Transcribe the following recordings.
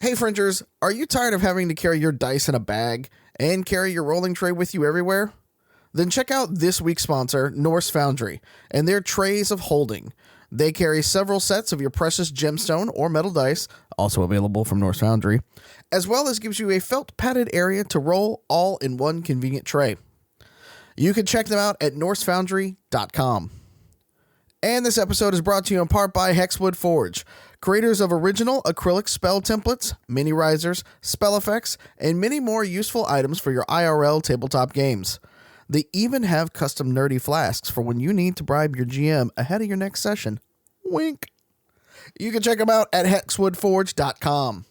Hey Fringers, are you tired of having to carry your dice in a bag and carry your rolling tray with you everywhere? Then check out this week's sponsor, Norse Foundry, and their trays of holding. They carry several sets of your precious gemstone or metal dice, also available from Norse Foundry, as well as gives you a felt padded area to roll all in one convenient tray. You can check them out at norsefoundry.com. And this episode is brought to you in part by Hexwood Forge, creators of original acrylic spell templates, mini risers, spell effects, and many more useful items for your IRL tabletop games. They even have custom nerdy flasks for when you need to bribe your GM ahead of your next session. Wink. You can check them out at hexwoodforge.com.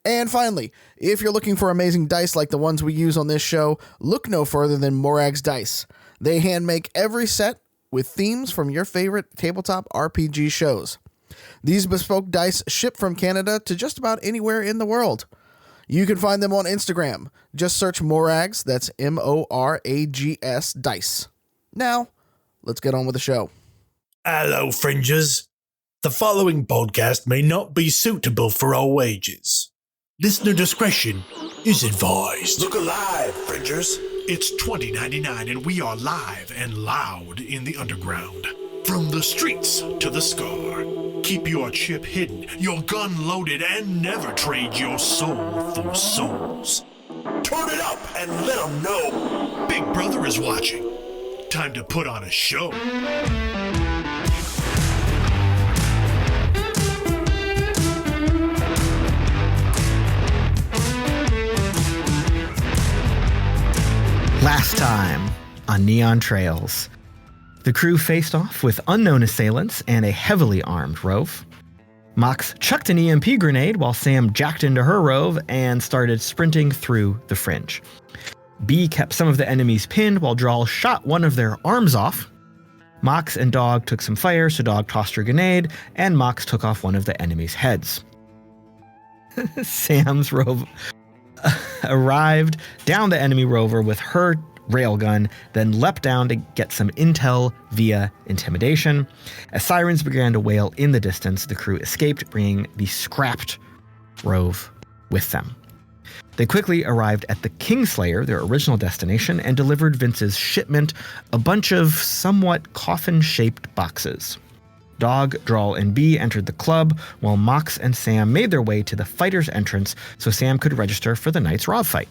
And finally, if you're looking for amazing dice like the ones we use on this show, look no further than Morag's Dice. They hand make every set with themes from your favorite tabletop RPG shows. These bespoke dice ship from Canada to just about anywhere in the world. You can find them on Instagram. Just search Morags, that's M-O-R-A-G-S Dice. Now, let's get on with the show. Hello, Fringers. The following podcast may not be suitable for all ages. Listener discretion is advised. Look alive, Fringers. It's 2099 and we are live and loud in the underground. From the streets to the scar. Keep your chip hidden, your gun loaded, and never trade your soul for souls. Turn it up and let them know. Big Brother is watching. Time to put on a show. Last time on Neon Trails, the crew faced off with unknown assailants and a heavily armed rove. Mox chucked an EMP grenade while Sam jacked into her rove and started sprinting through the fringe. B kept some of the enemies pinned while Drall shot one of their arms off. Mox and Dog took some fire, so Dog tossed her grenade, and Mox took off one of the enemies' heads. Sam's rove arrived down the enemy rover with her railgun, then leapt down to get some intel via intimidation. As sirens began to wail in the distance, the crew escaped, bringing the scrapped rove with them. They quickly arrived at the Kingslayer, their original destination, and delivered Vince's shipment, a bunch of somewhat coffin-shaped boxes. Dog, Drall, and B entered the club, while Mox and Sam made their way to the fighter's entrance so Sam could register for the night's Rov fight.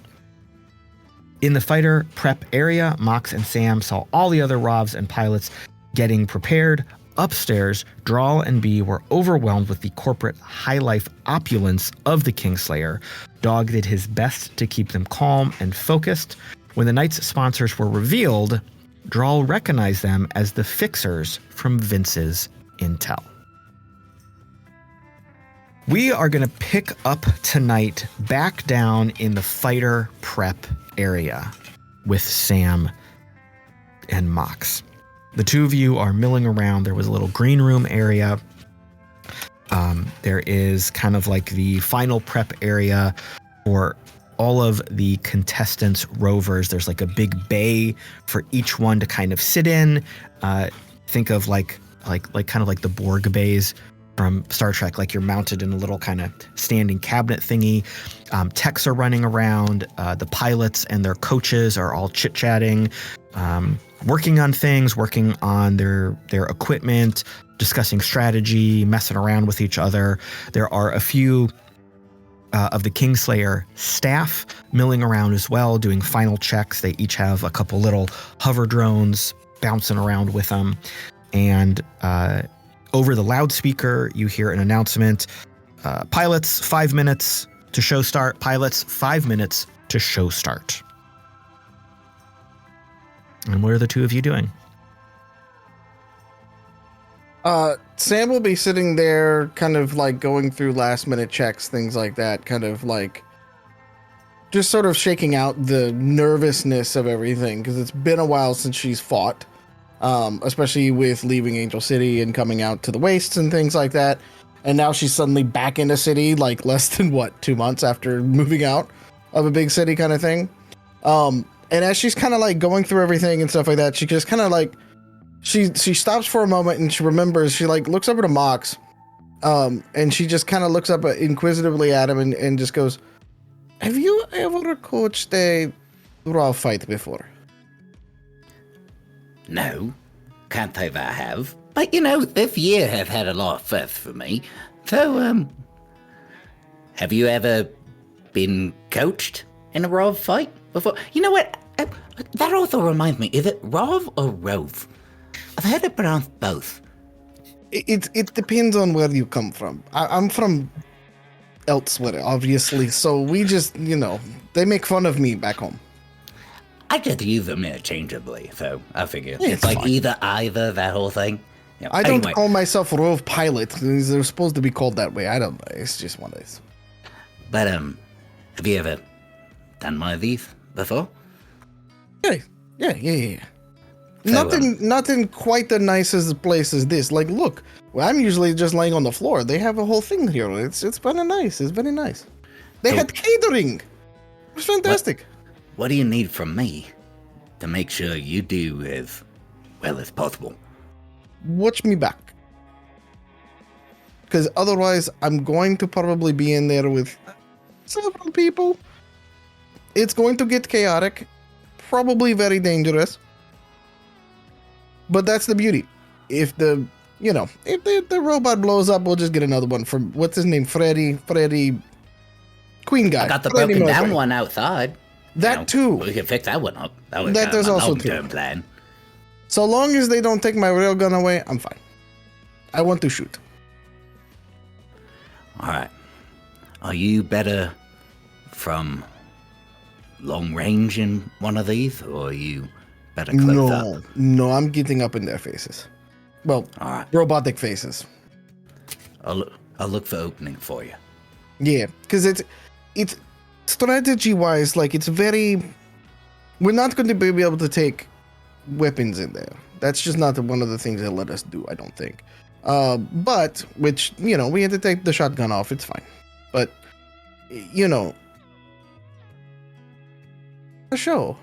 In the fighter prep area, Mox and Sam saw all the other Rovs and pilots getting prepared. Upstairs, Drall and B were overwhelmed with the corporate high-life opulence of the Kingslayer. Dog did his best to keep them calm and focused. When the night's sponsors were revealed, Drall recognized them as the Fixers from Vince's intel. We are going to pick up tonight back down in the fighter prep area with Sam and Mox. The two of you are milling around. There was a little green room area. There is kind of like the final prep area for all of the contestants' rovers. There's like a big bay for each one to kind of sit in. Think of like kind of like the Borg bays from Star Trek, like you're mounted in a little kind of standing cabinet thingy. Techs are running around. The pilots and their coaches are all chit-chatting, working on things, working on their equipment, discussing strategy, messing around with each other. There are a few of the Kingslayer staff milling around as well, doing final checks. They each have a couple little hover drones bouncing around with them. And over the loudspeaker, you hear an announcement. Pilots, 5 minutes to show start. Pilots, 5 minutes to show start. And what are the two of you doing? Sam will be sitting there kind of like going through last minute checks, things like that, kind of like just sort of shaking out the nervousness of everything, because it's been a while since she's fought. Especially with leaving Angel City and coming out to the wastes and things like that. And now she's suddenly back in a city, like less than 2 months after moving out of a big city kind of thing. And as she's kind of like going through everything and stuff like that, she just kind of like, she stops for a moment and she remembers, she like looks over to Mox And she just kind of looks up inquisitively at him and just goes, "Have you ever coached a raw fight before?" No, can't say that I have. But, this year have had a lot of firsts for me. So, have you ever been coached in a Rov fight before? You know what? That also reminds me, is it Rov or Rove? I've heard it pronounced both. It depends on where you come from. I'm from elsewhere, obviously, so we just, they make fun of me back home. I just use them interchangeably, so I figure Yeah, it's like fine. either, that whole thing. I don't call myself Rove Pilot. They're supposed to be called that way. I don't know. It's just one of these. But, have you ever done one of these before? Yeah. So, Nothing quite the nicest place as this. Like, look, I'm usually just laying on the floor. They have a whole thing here. It's very nice. It's very nice. They So- had catering. It was fantastic. What do you need from me to make sure you do as well as possible? Watch me back. Because otherwise, I'm going to probably be in there with several people. It's going to get chaotic. Probably very dangerous. But that's the beauty. If the robot blows up, we'll just get another one from, what's his name? Freddy, Queen guy. I got the Freddy broken down Mercury. one outside. That too. We can fix that one up. That was That kind of does my also long-term too. plan. So long as they don't take my railgun away, I'm fine. I want to shoot. All right. Are you better from long range in one of these, or are you better close up? No, I'm getting up in their faces. Well, All right. robotic faces. I'll look for opening for you. Yeah, because it's strategy-wise, like it's very. We're not going to be able to take weapons in there. That's just not one of the things they let us do. I don't think. But which we had to take the shotgun off. It's fine. But a show.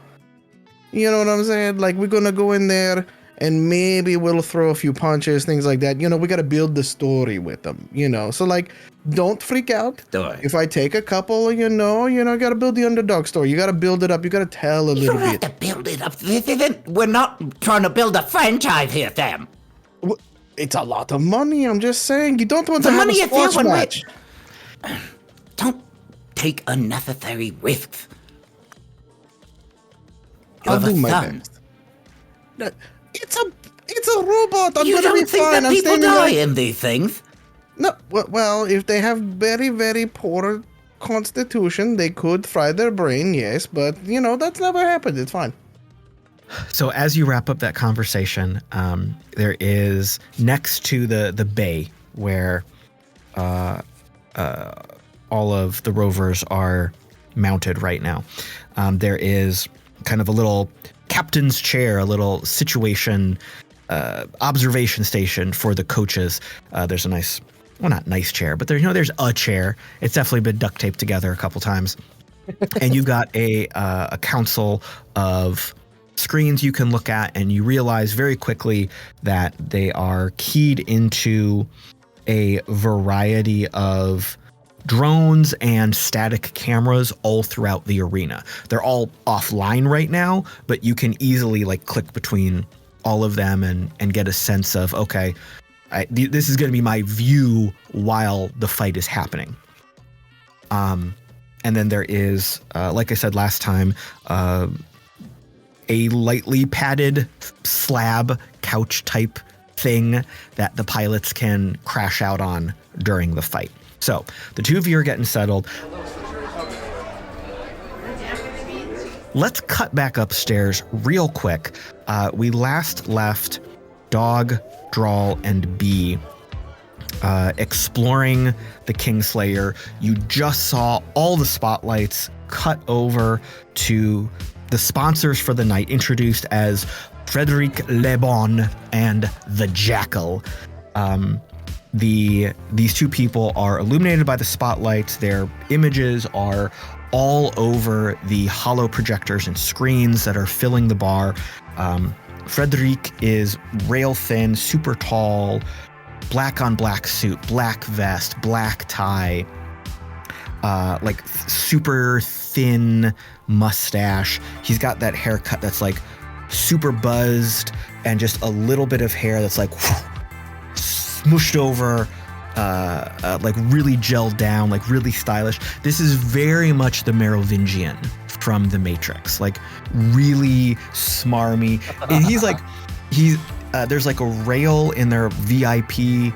You know what I'm saying? Like we're gonna go in there and maybe we'll throw a few punches, things like that. We got to build the story with them. So like, don't freak out. Story. If I take a couple, you got to build the underdog story. You got to build it up. You got to tell a You little don't have bit. to build it up. We're not trying to build a franchise here, Sam. It's a lot of money. I'm just saying. You don't want The to have money a is there squash when we- match. Don't take unnecessary risks. You I'll have a do my son. best. It's a robot. I'm You gonna don't be think fine. that I'm people standing die right. in these things? No. Well, if they have very, very poor constitution, they could fry their brain. Yes, but that's never happened. It's fine. So as you wrap up that conversation, there is next to the bay where all of the rovers are mounted right now. There is kind of a little captain's chair, a little situation observation station for the coaches. There's a nice, well, not nice chair, but there's a chair. It's definitely been duct taped together a couple times. And you've got a council of screens you can look at, and you realize very quickly that they are keyed into a variety of drones and static cameras all throughout the arena. They're all offline right now, but you can easily click between all of them and get a sense of, okay, this is going to be my view while the fight is happening. And then there is, like I said last time, a lightly padded slab couch type thing that the pilots can crash out on during the fight. So the two of you are getting settled. Let's cut back upstairs real quick. We last left Dog, Drall, and Bee exploring the Kingslayer. You just saw all the spotlights cut over to the sponsors for the night, introduced as Frederic Le Bon and the Jackal. These two people are illuminated by the spotlights. Their images are all over the hollow projectors and screens that are filling the bar. Frederic is rail thin, super tall, black on black suit, black vest, black tie, like super thin mustache. He's got that haircut that's like super buzzed and just a little bit of hair that's like smooshed over, like really gelled down, like really stylish. This is very much the Merovingian from The Matrix, like really smarmy. And there's like a rail in their VIP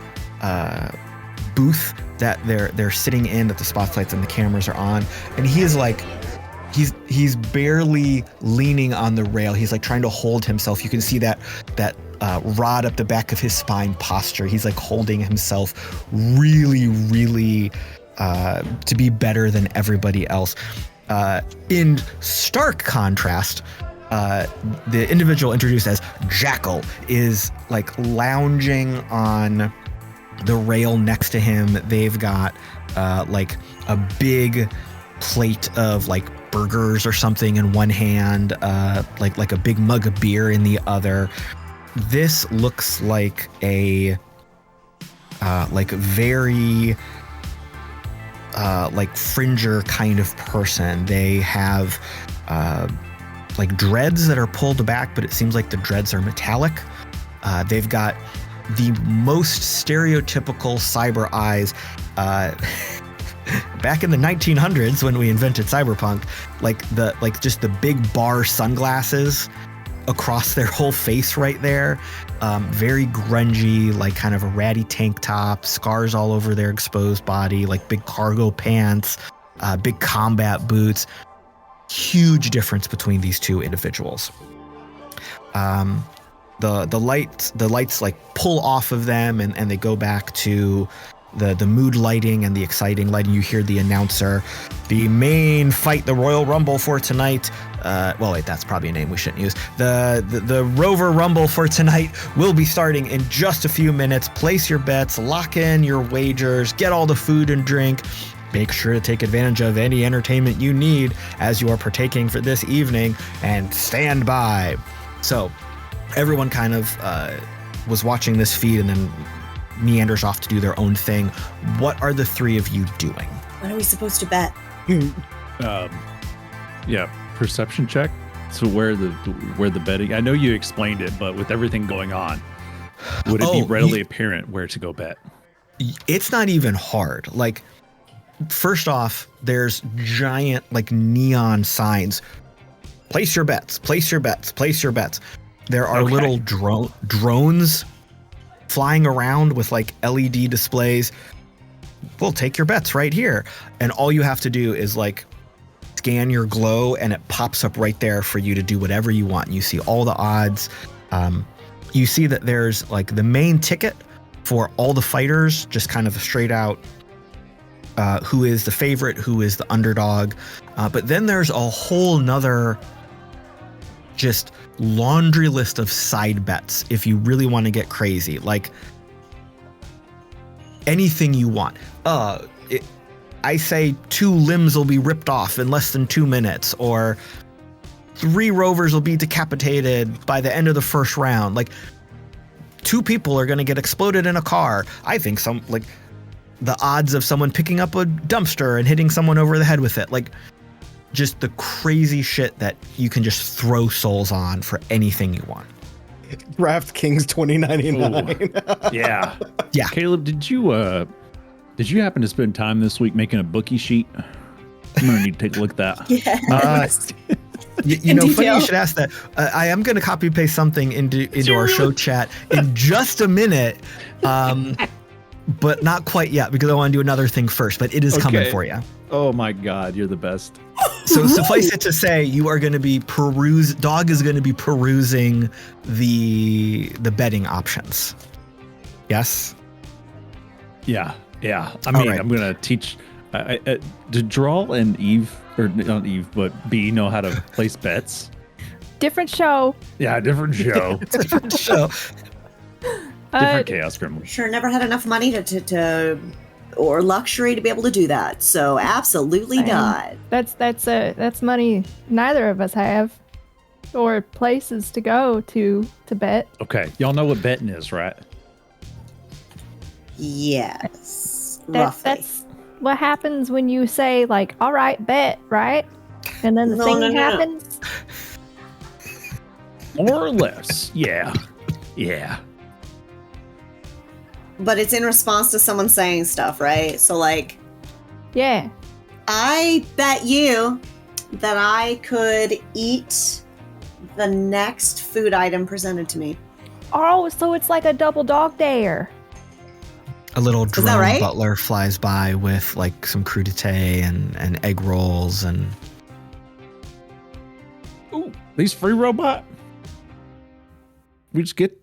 booth that they're sitting in, that the spotlights and the cameras are on, and he is like, he's barely leaning on the rail. He's like trying to hold himself. You can see that rod up the back of his spine posture. He's like holding himself really, really to be better than everybody else. In stark contrast, the individual introduced as Jackal is like lounging on the rail next to him. They've got like a big plate of like burgers or something in one hand, like a big mug of beer in the other. This looks like a like very like fringer kind of person. They have like dreads that are pulled back, but it seems like the dreads are metallic. They've got the most stereotypical cyber eyes. Back in the 1900s when we invented cyberpunk, like just the big bar sunglasses across their whole face right there. Very grungy, like kind of a ratty tank top, scars all over their exposed body, like big cargo pants, big combat boots. Huge difference between these two individuals. The lights like pull off of them and they go back to the mood lighting and the exciting lighting. You hear the announcer, the main fight, the Royal Rumble for tonight. Well, wait, that's probably a name we shouldn't use. The Rover Rumble for tonight will be starting in just a few minutes. Place your bets, lock in your wagers, get all the food and drink. Make sure to take advantage of any entertainment you need as you are partaking for this evening, and stand by. So everyone kind of was watching this feed and then meanders off to do their own thing. What are the three of you doing? What are we supposed to bet? Yeah, perception check. So where the betting? I know you explained it, but with everything going on, would it be readily apparent where to go bet? It's not even hard. Like, first off, there's giant like neon signs. Place your bets. Place your bets. Place your bets. There are little drones flying around with like LED displays. We'll take your bets right here. And all you have to do is like scan your glow and it pops up right there for you to do whatever you want. You see all the odds. You see that there's like the main ticket for all the fighters, just kind of a straight out who is the favorite, who is the underdog. But then there's a whole nother just laundry list of side bets if you really want to get crazy, like anything you want. I say 2 limbs will be ripped off in less than 2 minutes, or 3 rovers will be decapitated by the end of the first round. Like 2 people are going to get exploded in a car. I think the odds of someone picking up a dumpster and hitting someone over the head with it, like just the crazy shit that you can just throw souls on for anything you want. DraftKings 2099. Yeah. Yeah. Caleb, did you happen to spend time this week making a bookie sheet? I'm gonna need to take a look at that. Yes. You know, funny you should ask that. I am going to copy paste something into our show chat in just a minute, but not quite yet because I want to do another thing first. But it is coming for you. Oh my God, you're the best. So suffice it to say, you are going to be Dog is going to be perusing the betting options. Yes. Yeah. I mean, right. I'm gonna teach. Did Drall and Eve, or not Eve, but B, know how to place bets? Different show. Yeah, different show. Different show. Different Chaos Gremlin. Sure, never had enough money to or luxury to be able to do that. So absolutely not. That's money neither of us have, or places to go to bet. Okay, y'all know what betting is, right? Yes. Roughly. That's what happens when you say, like, all right, bet, right? And then the No, thing no, no. happens. More or less. Yeah. Yeah. But it's in response to someone saying stuff, right? So, like, Yeah. I bet you that I could eat the next food item presented to me. Oh, so it's like a double dog dare. A little that drone right? butler flies by with like some crudité and egg rolls and Ooh, these free robot. We just get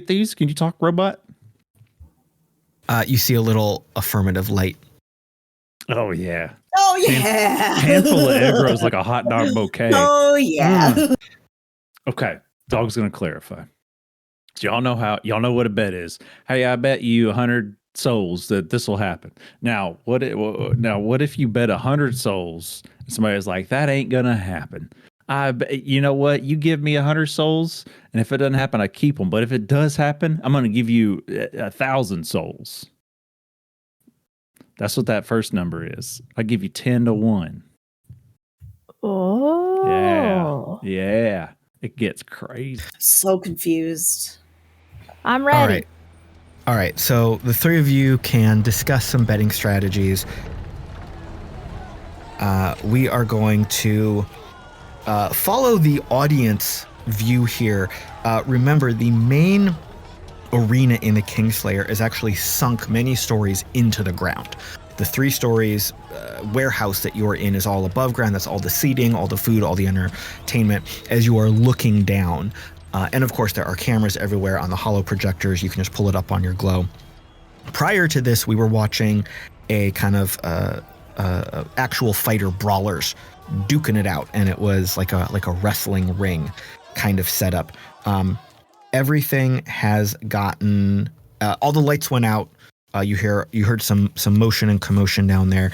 these. Can you talk robot? you see a little affirmative light. Oh yeah. Oh, yeah. Handful of egg rolls like a hot dog bouquet. Oh, yeah. Okay, dog's gonna clarify. So y'all know what a bet is. Hey, I bet you 100 souls that this will happen. Now, what if you bet 100 souls and somebody's like, that ain't gonna happen? You know what? You give me 100 souls, and if it doesn't happen, I keep them. But if it does happen, I'm gonna give you 1,000 souls. That's what that first number is. I give you 10 to 1. Oh. Yeah. It gets crazy. So confused. I'm ready. All right. So the three of you can discuss some betting strategies. We are going to follow the audience view here. Remember, the main arena in the Kingslayer is actually sunk many stories into the ground. The 3 stories warehouse that you're in is all above ground. That's all the seating, all the food, all the entertainment as you are looking down. And of course, there are cameras everywhere on the hollow projectors. You can just pull it up on your glow. Prior to this, we were watching a kind of actual fighter brawlers duking it out, and it was like a wrestling ring kind of setup. Everything has gotten all the lights went out. You heard some motion and commotion down there.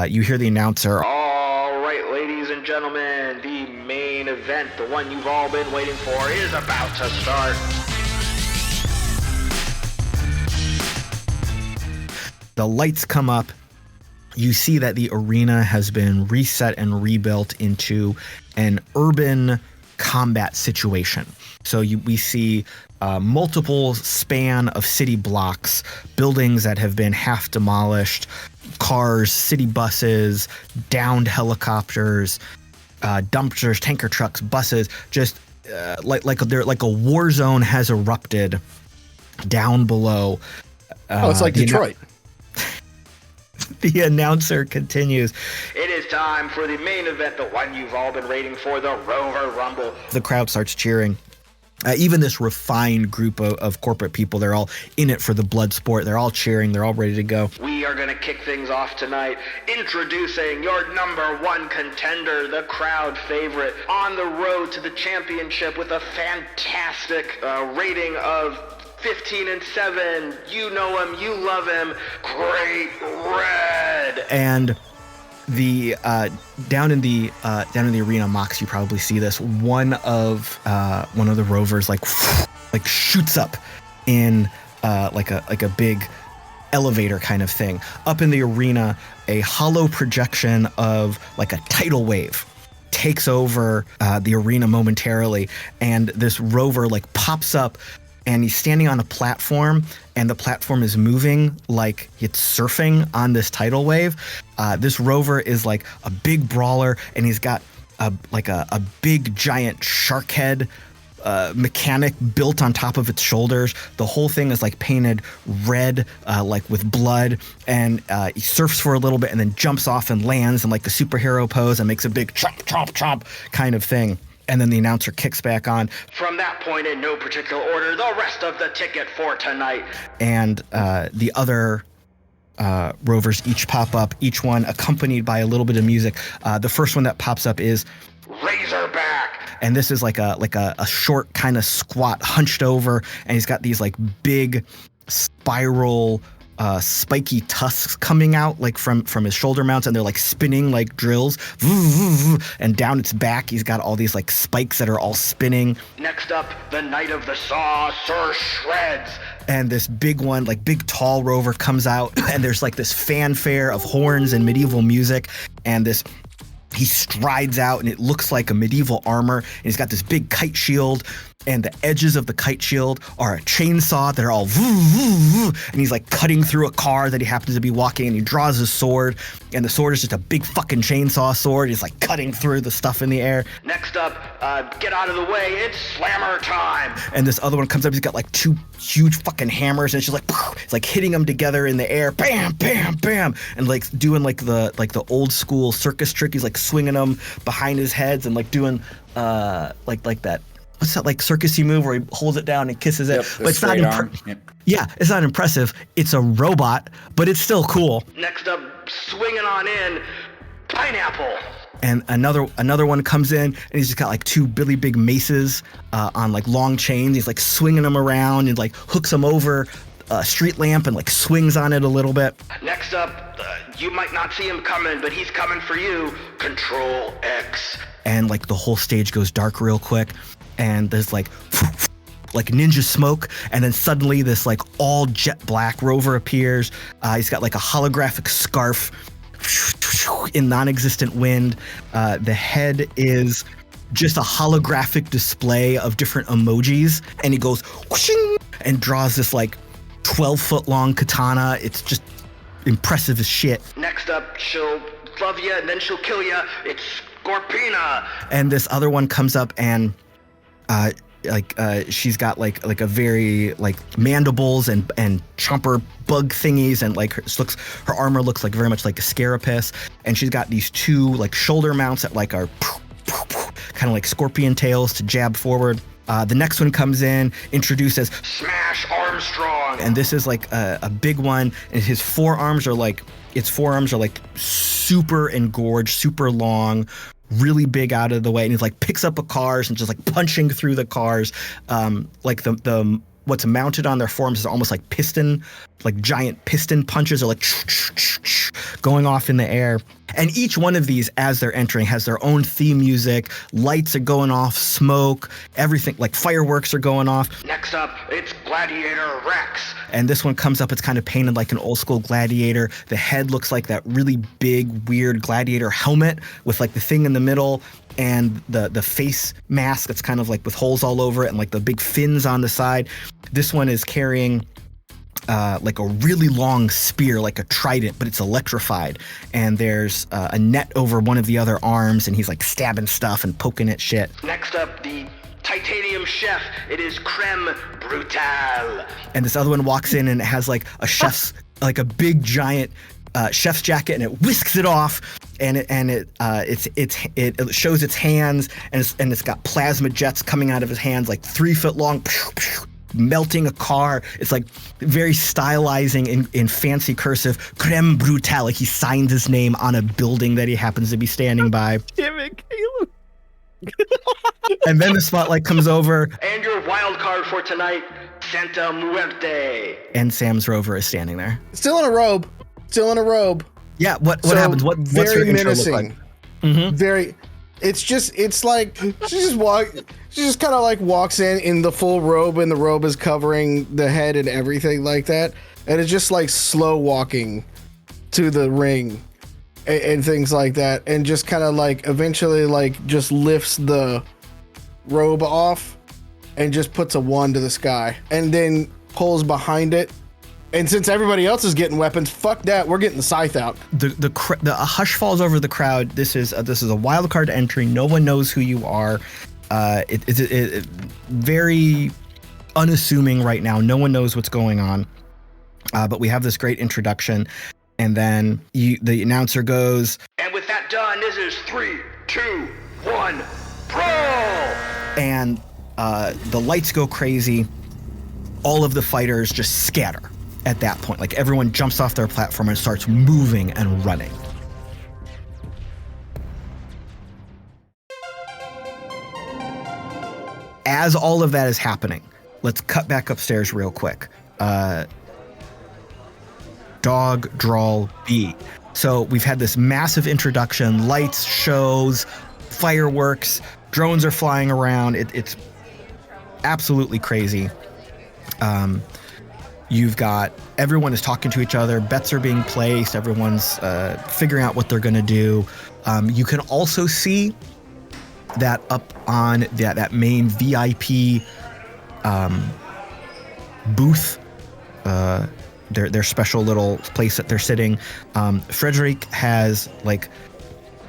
You hear the announcer. All right, ladies and gentlemen, the main event, the one you've all been waiting for, is about to start. The lights come up. You see that the arena has been reset and rebuilt into an urban combat situation. So we see multiple span of city blocks, buildings that have been half demolished, cars, city buses, downed helicopters, dumpsters, tanker trucks, buses, just like a war zone has erupted down below. It's like Detroit. The announcer continues. It is time for the main event, the one you've all been waiting for, the Rover Rumble. The crowd starts cheering. Even this refined group of corporate people, they're all in it for the blood sport. They're all cheering. They're all ready to go. We are going to kick things off tonight, introducing your number 1 contender, the crowd favorite, on the road to the championship with a fantastic rating of 15-7. You know him, you love him. Great Red. And the down in the arena, Mox, you probably see this. One of the rovers like shoots up in like a big elevator kind of thing. Up in the arena, a hollow projection of like a tidal wave takes over the arena momentarily, and this rover like pops up. And he's standing on a platform, and the platform is moving like it's surfing on this tidal wave. This rover is like a big brawler, and he's got a big giant shark head mechanic built on top of its shoulders. The whole thing is like painted red, like with blood, and he surfs for a little bit and then jumps off and lands in like the superhero pose and makes a big chomp, chomp, chomp kind of thing. And then the announcer kicks back on. From that point, in no particular order, the rest of the ticket for tonight. And the other rovers each pop up, each one accompanied by a little bit of music. The first one that pops up is Razorback. And this is like a short kind of squat, hunched over, and he's got these like big spiral spiky tusks coming out like from his shoulder mounts, and they're like spinning like drills. And down its back, he's got all these like spikes that are all spinning. Next up, the Knight of the Saw, Sir Shreds. And this big one, like big tall rover comes out, and there's like this fanfare of horns and medieval music, and he strides out, and it looks like a medieval armor, and he's got this big kite shield, and the edges of the kite shield are a chainsaw that are all and he's like cutting through a car that he happens to be walking, and he draws his sword, and the sword is just a big fucking chainsaw sword. He's like cutting through the stuff in the air. Next up, get out of the way, it's slammer time. And this other one comes up, he's got like 2 huge fucking hammers, and it's just like, it's like hitting them together in the air, bam, bam, bam, and like doing like the old school circus trick. He's like swinging them behind his heads and like doing like that. What's that like circusy move where he holds it down and kisses it? But it's not it's not impressive. It's a robot, but it's still cool. Next up, swinging on in, pineapple. And another one comes in, and he's just got like 2 really big maces on like long chains. He's like swinging them around and like hooks them over a street lamp and like swings on it a little bit. Next up, you might not see him coming, but he's coming for you. Control X. And like the whole stage goes dark real quick, and there's like ninja smoke, and then suddenly this like all jet black rover appears. He's got like a holographic scarf in non-existent wind. The head is just a holographic display of different emojis, and he goes whooshing and draws this like 12-foot long katana. It's just impressive as shit. Next up, she'll love you and then she'll kill you. It's Scorpina. And this other one comes up, and she's got like a very like mandibles and chomper bug thingies, and like her armor looks like very much like a scarapace, and she's got these 2 like shoulder mounts that like are kind of like scorpion tails to jab forward. The next one comes in, introduced as Smash Armstrong, and this is like a big one, and his forearms are like super engorged, super long, really big out of the way, and he's like picks up a cars and just like punching through the cars. Like the what's mounted on their forearms is almost like giant piston punches, are like going off in the air. And each one of these, as they're entering, has their own theme music. Lights are going off, smoke, everything, like fireworks are going off. Next up, it's Gladiator Rex. And this one comes up, it's kind of painted like an old school gladiator. The head looks like that really big, weird gladiator helmet with like the thing in the middle, and the face mask that's kind of like with holes all over it, and like the big fins on the side. This one is carrying like a really long spear, like a trident, but it's electrified. And there's a net over one of the other arms, and he's like stabbing stuff and poking at shit. Next up, the Titanium Chef. It is Creme Brutale. And this other one walks in, and it has like a chef's, like a big giant chef's jacket, and it whisks it off, and it shows its hands, and it's got plasma jets coming out of his hands, like 3 foot long, melting a car. It's like very stylizing in fancy cursive, Creme Brutale, like he signed his name on a building that he happens to be standing by. Damn it, Caleb. And then the spotlight comes over, and your wild card for tonight, Santa Muerte. and Sam's rover is standing there. Still in a robe. Yeah, what So, happens? What's her very intro look menacing. like? Mm-hmm. Very. It's like she just kind of like walks in the full robe, and the robe is covering the head and everything like that, and it's just like slow walking to the ring and things like that, and just kind of like eventually like just lifts the robe off and just puts a 1 to the sky, and then pulls behind it. And since everybody else is getting weapons, fuck that, we're getting the scythe out. The hush falls over the crowd. This is a wild card entry. No one knows who you are. It's very unassuming right now. No one knows what's going on. But we have this great introduction, and then the announcer goes, And with that done, this is 3, 2, 1, brawl! and the lights go crazy. All of the fighters just scatter at that point. Like everyone jumps off their platform and starts moving and running. As all of that is happening, let's cut back upstairs real quick. Dog, Drall, B. So we've had this massive introduction, lights, shows, fireworks, drones are flying around. It's absolutely crazy. You've got everyone is talking to each other. Bets are being placed. Everyone's figuring out what they're going to do. You can also see that up on that main VIP booth, their special little place that they're sitting. Frederick has like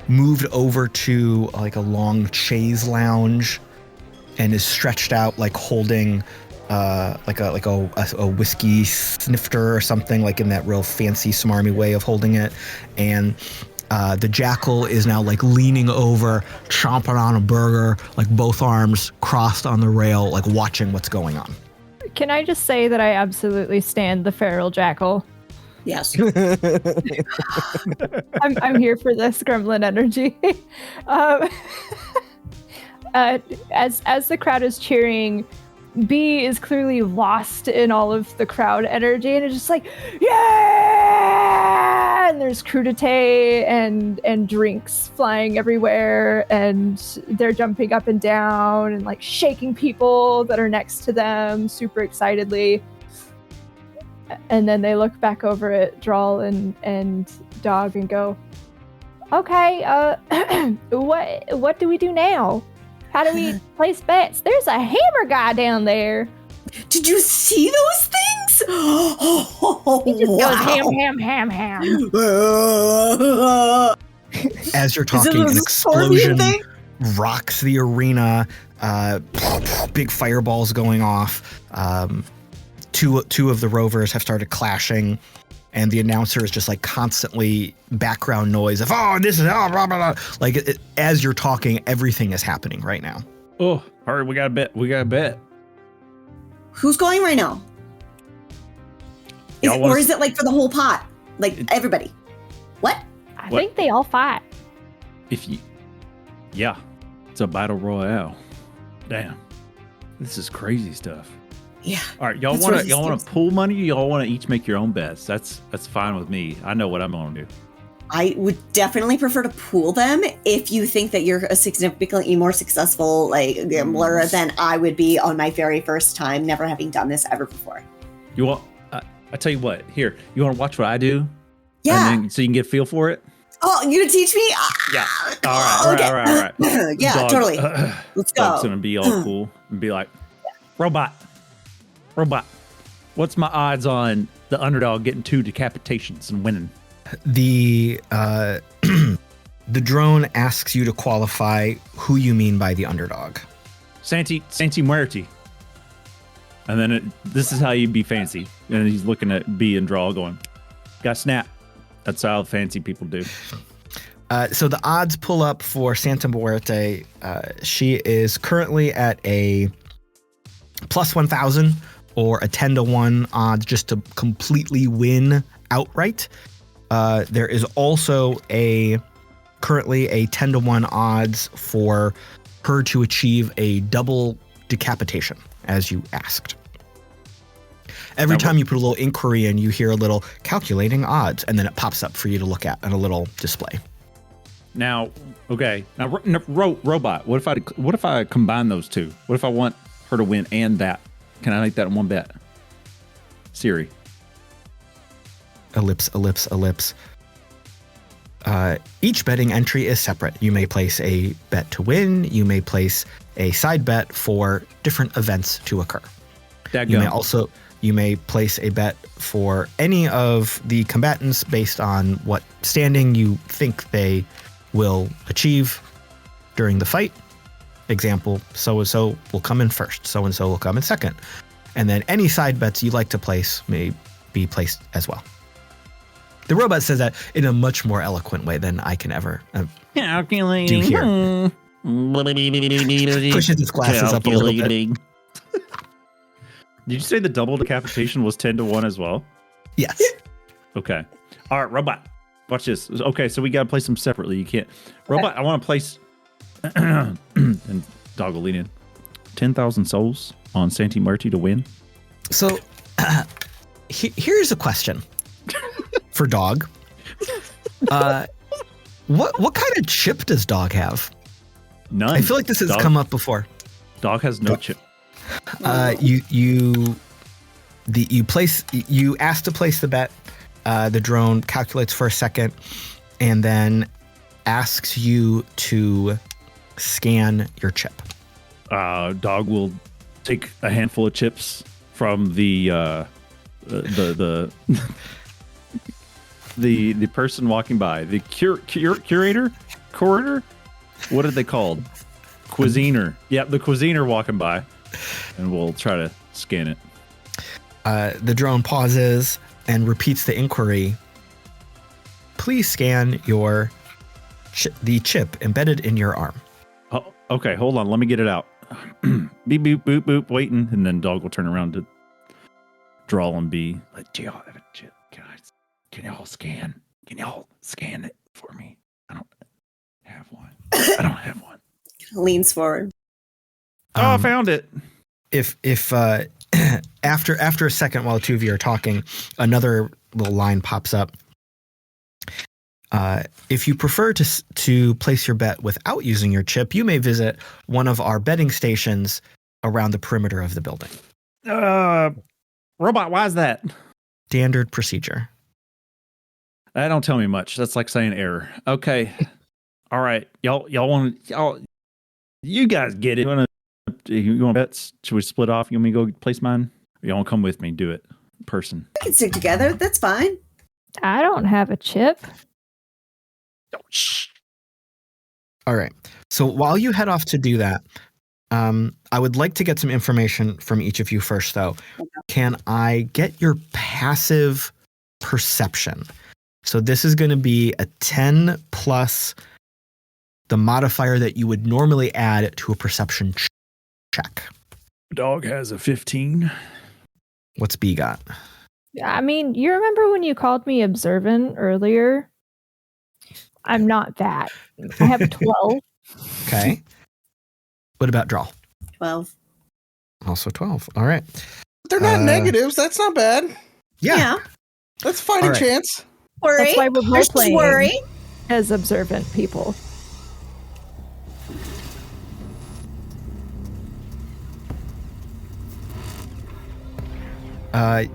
moved over to like a long chaise lounge and is stretched out, like holding like a whiskey snifter or something, like in that real fancy smarmy way of holding it. And the jackal is now like leaning over, chomping on a burger, like both arms crossed on the rail, like watching what's going on. Can I just say that I absolutely stand the feral jackal? Yes. I'm here for this gremlin energy. As the crowd is cheering, B is clearly lost in all of the crowd energy, and it's just like, yeah! And there's crudité and drinks flying everywhere, and they're jumping up and down and like shaking people that are next to them super excitedly. And then they look back over at Drall and Dog and go, okay, what do we do now? How do we place bets? There's a hammer guy down there. Did you see those things? Oh, He just wow. goes ham. As you're Is it talking, a an scorpion explosion thing? rocks the arena. Big fireballs going off. Two of the rovers have started clashing, and the announcer is just like constantly background noise of this is blah, blah, blah. Like as you're talking, everything is happening right now. Oh, all right, we got a bet. Who's going right now? Or is it like for the whole pot? Like everybody? What? I think they all fight. Yeah, it's a battle royale. Damn, this is crazy stuff. Yeah. All right, y'all want to pool money? Y'all want to each make your own bets? That's fine with me. I know what I'm going to do. I would definitely prefer to pool them if you think that you're a significantly more successful like gambler than I would be on my very first time, never having done this ever before. You want? I tell you what. Here, you want to watch what I do? Yeah. And then, so you can get a feel for it. Oh, you gonna teach me? Yeah. All right. Yeah, Dog, totally. Let's go. Dog's gonna be all cool and be like, Robot, what's my odds on the underdog getting 2 decapitations and winning? The drone asks you to qualify who you mean by the underdog. Santi Muerti. And then this is how you be fancy. And he's looking at B and Drall going, got snap. That's how fancy people do. So the odds pull up for Santa Muerte. She is currently at a plus 1,000 or a 10-1 odds just to completely win outright. There is also currently a 10-1 odds for her to achieve a double decapitation, as you asked. Every time you put a little inquiry in, you hear a little calculating odds, and then it pops up for you to look at on a little display. Now, okay. Now, Robot, what if I combine those two? What if I want her to win and that? Can I make that in one bet? Siri. Ellipse. Each betting entry is separate. You may place a bet to win. You may place a side bet for different events to occur. You may place a bet for any of the combatants based on what standing you think they will achieve during the fight. Example, so-and-so will come in first, so-and-so will come in second. And then any side bets you'd like to place may be placed as well. The robot says that in a much more eloquent way than I can ever do here. Pushes his glasses up a little bit. Did you say the double decapitation was 10-1 as well? Yes. Okay. All right, Robot. Watch this. Okay, so we got to place them separately. You can't. Robot, I want to place... and Dog will lean in. 10,000 souls on Santi Muerti to win. So, here's a question. for Dog. What kind of chip does Dog have? None. I feel like this has come up before. Dog has no chip. You ask to place the bet. The drone calculates for a second and then asks you to scan your chip. Dog will take a handful of chips from the the person walking by, the curator. What are they called? Cuisiner. Yep, the cuisiner walking by, and we'll try to scan it. The drone pauses and repeats the inquiry. Please scan the chip embedded in your arm. Oh, okay, hold on. Let me get it out. Beep, boop, boop, boop, waiting. And then Dog will turn around to Drall and be like, do y'all have a chip? Can y'all scan? Can y'all scan it for me? I don't have one. Leans forward. I found it. If after a second while the two of you are talking, another little line pops up. If you prefer to place your bet without using your chip, you may visit one of our betting stations around the perimeter of the building. Robot, why is that? Standard procedure. That don't tell me much. That's like saying error. Okay. All right. Y'all you guys get it. You want bets? Should we split off? You want me to go place mine? Or y'all want to come with me? Do it. Person. We can stick together. That's fine. I don't have a chip. Oh, shh. All right. So while you head off to do that, I would like to get some information from each of you first, though. Okay. Can I get your passive perception? So this is going to be a 10 plus the modifier that you would normally add to a perception check. Dog has a 15. What's B got? I mean, you remember when you called me observant earlier? I'm not that. I have a 12. Okay. What about Drall? 12. Also 12. All right. They're not negatives. That's not bad. Yeah. That's a fighting chance. Worry. That's why we're both playing worry. as observant people.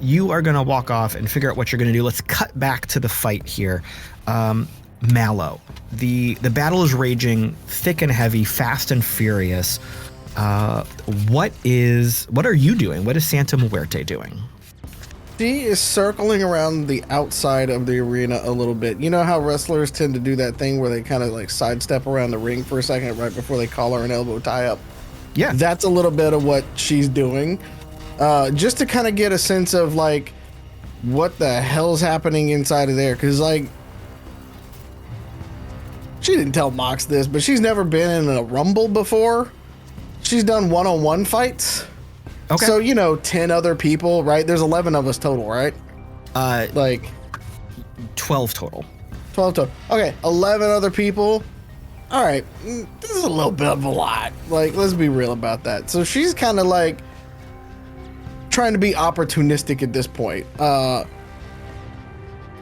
You are going to walk off and figure out what you're going to do. Let's cut back to the fight here. Mallo. The battle is raging thick and heavy, fast and furious. What are you doing? What is Santa Muerte doing? She is circling around the outside of the arena a little bit. You know how wrestlers tend to do that thing where they kind of like sidestep around the ring for a second right before they collar and elbow tie up? Yeah. That's a little bit of what she's doing. Just to kind of get a sense of like what the hell's happening inside of there. Because like she didn't tell Mox this, but she's never been in a rumble before. She's done one-on-one fights. Okay. So, 10 other people, right? There's 11 of us total, right? 12 total. 12 total. Okay, 11 other people. All right, this is a little bit of a lot. Like, let's be real about that. So she's kind of like trying to be opportunistic at this point.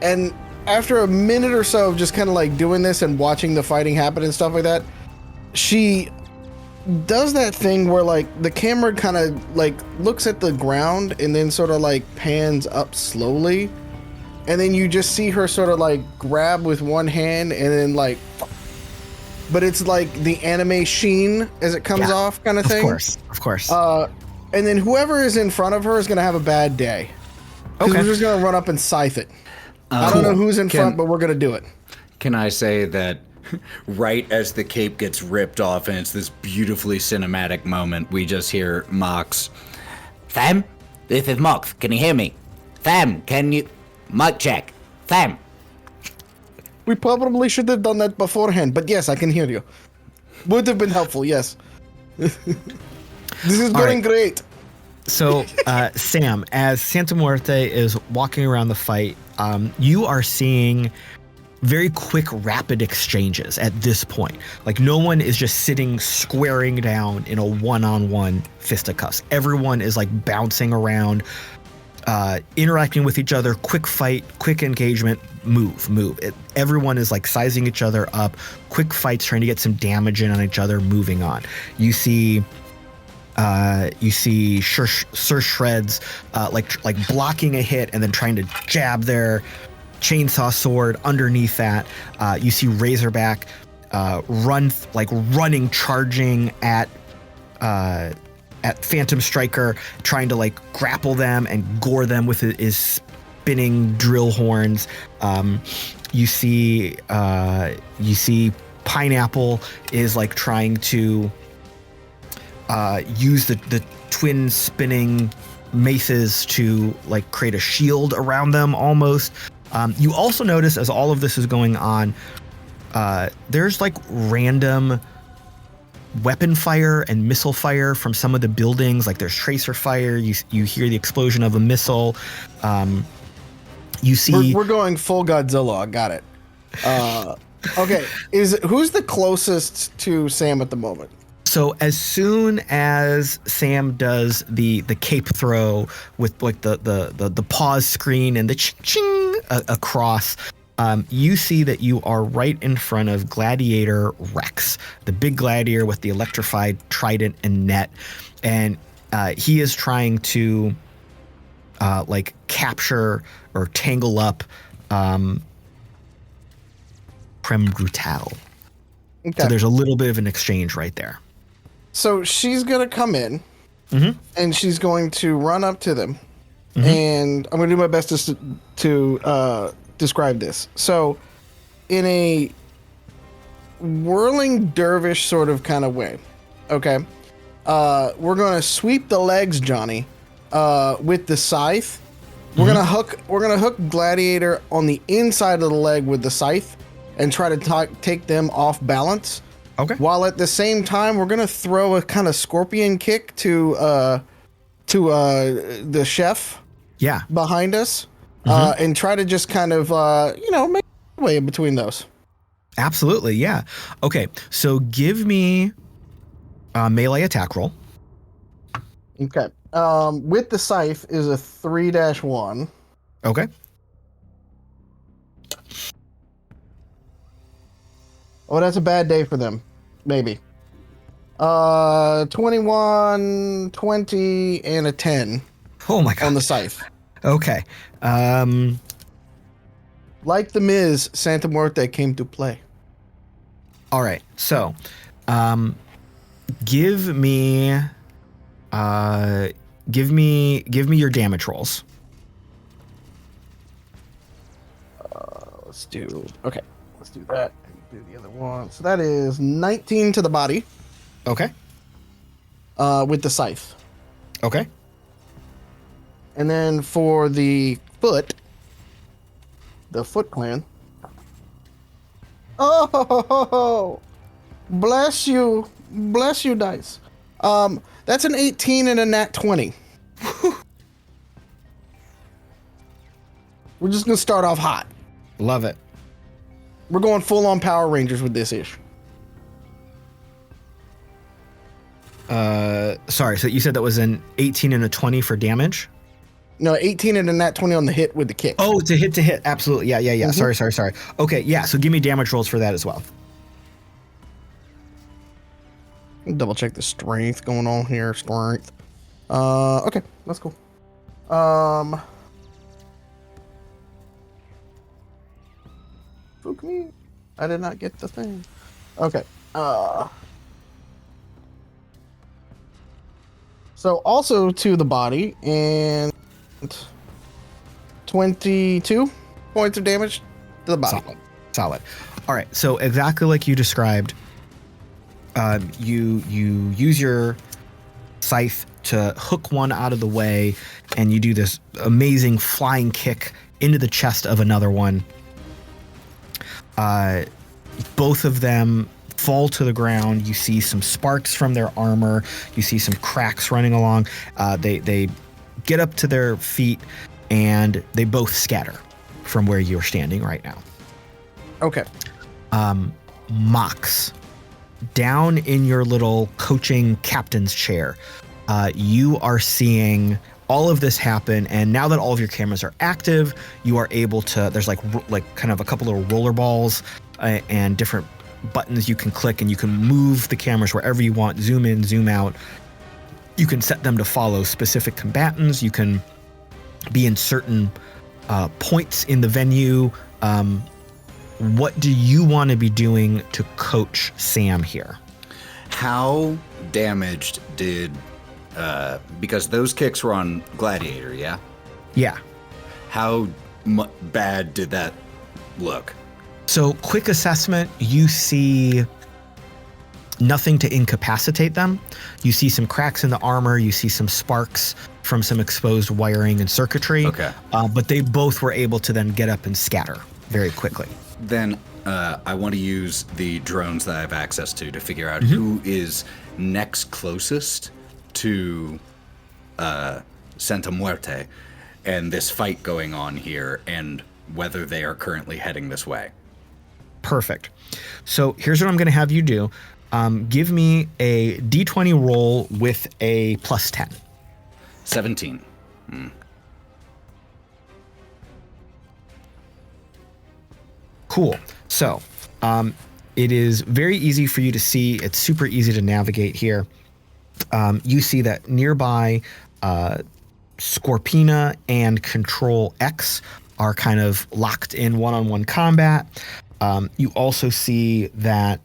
And after a minute or so of just kind of like doing this and watching the fighting happen and stuff like that, she does that thing where like the camera kind of like looks at the ground and then sort of like pans up slowly, and then you just see her sort of like grab with one hand and then like, but it's like the anime sheen as it comes off kind of thing. Of course. And then whoever is in front of her is gonna have a bad day. Okay. We're just gonna run up and scythe it. I don't know who's in front, but we're gonna do it. Can I say that right as the cape gets ripped off and it's this beautifully cinematic moment, we just hear Mox. Fam, this is Mox. Can you hear me? Fam, can you... Mic check. Fam. We probably should have done that beforehand, but yes, I can hear you. Would have been helpful, yes. This is going great. So, Sam, as Santa Muerte is walking around the fight, you are seeing very quick, rapid exchanges at this point. Like, no one is just sitting squaring down in a one-on-one fisticuffs. Everyone is like bouncing around. interacting with each other, quick fight, quick engagement, move. Everyone is like sizing each other up, quick fights, trying to get some damage in on each other, moving on. You see Sir Shreds like blocking a hit and then trying to jab their chainsaw sword underneath that. You see Razorback running, charging at Phantom Striker, trying to like grapple them and gore them with his spinning drill horns. You see Pineapple is like trying to use the twin spinning maces to like create a shield around them almost. You also notice as all of this is going on, there's like random weapon fire and missile fire from some of the buildings. Like there's tracer fire. You hear the explosion of a missile. You see, we're going full Godzilla. I got it. Okay, who's the closest to Sam at the moment? So as soon as Sam does the cape throw with like the pause screen and the ching across, you see that you are right in front of Gladiator Rex, the big gladiator with the electrified trident and net, and he is trying to like capture or tangle up Creme Brutale. Okay. So there's a little bit of an exchange right there. So she's gonna come in, and she's going to run up to them, and I'm gonna do my best to describe this. So, in a whirling dervish sort of kind of way, okay, we're gonna sweep the legs, Johnny, with the scythe. We're gonna hook Gladiator on the inside of the leg with the scythe, and try to take them off balance. Okay. While at the same time, we're gonna throw a kind of scorpion kick to the chef. Yeah. Behind us, and try to just kind of make a way in between those. Absolutely, yeah. Okay, so give me a melee attack roll. Okay. With the scythe is a 3-1. Okay. Oh, that's a bad day for them. Maybe. 21, 20, and a 10. Oh my god. On the scythe. Okay. Like the Miz, Santa Muerte came to play. All right. So, give me your damage rolls. Let's do that. Do the other one. So that is 19 to the body. Okay. With the scythe. Okay. And then for the Foot Clan. Oh, bless you, dice. That's an 18 and a nat 20. We're just gonna start off hot. Love it. We're going full on Power Rangers with this ish. Sorry, so you said that was an 18 and a 20 for damage? No, 18 and a nat 20 on the hit with the kick. Oh, to hit. Absolutely. Yeah. Mm-hmm. Sorry. Okay, yeah, so give me damage rolls for that as well. Double check the strength going on here. Strength. Okay, that's cool. Spook me. I did not get the thing. Okay. So also to the body and 22 points of damage to the body. Solid. All right. So exactly like you described, you use your scythe to hook one out of the way, and you do this amazing flying kick into the chest of another one. Both of them fall to the ground. You see some sparks from their armor. You see some cracks running along. They get up to their feet, and they both scatter from where you're standing right now. Okay. Mox, down in your little coaching captain's chair, you are seeing all of this happen, and now that all of your cameras are active, you are able to, there's like kind of a couple little roller balls and different buttons you can click, and you can move the cameras wherever you want, zoom in, zoom out. You can set them to follow specific combatants. You can be in certain points in the venue. What do you want to be doing to coach Sam here? How damaged did, because those kicks were on Gladiator, yeah? Yeah. How bad did that look? So, quick assessment, you see nothing to incapacitate them. You see some cracks in the armor. You see some sparks from some exposed wiring and circuitry. Okay. But they both were able to then get up and scatter very quickly. Then I want to use the drones that I have access to figure out who is next closest to Santa Muerte and this fight going on here, and whether they are currently heading this way. Perfect. So here's what I'm going to have you do. Give me a D20 roll with a plus 10. 17. Cool. So it is very easy for you to see. It's super easy to navigate here. You see that nearby Scorpina and Control X are kind of locked in one-on-one combat. You also see that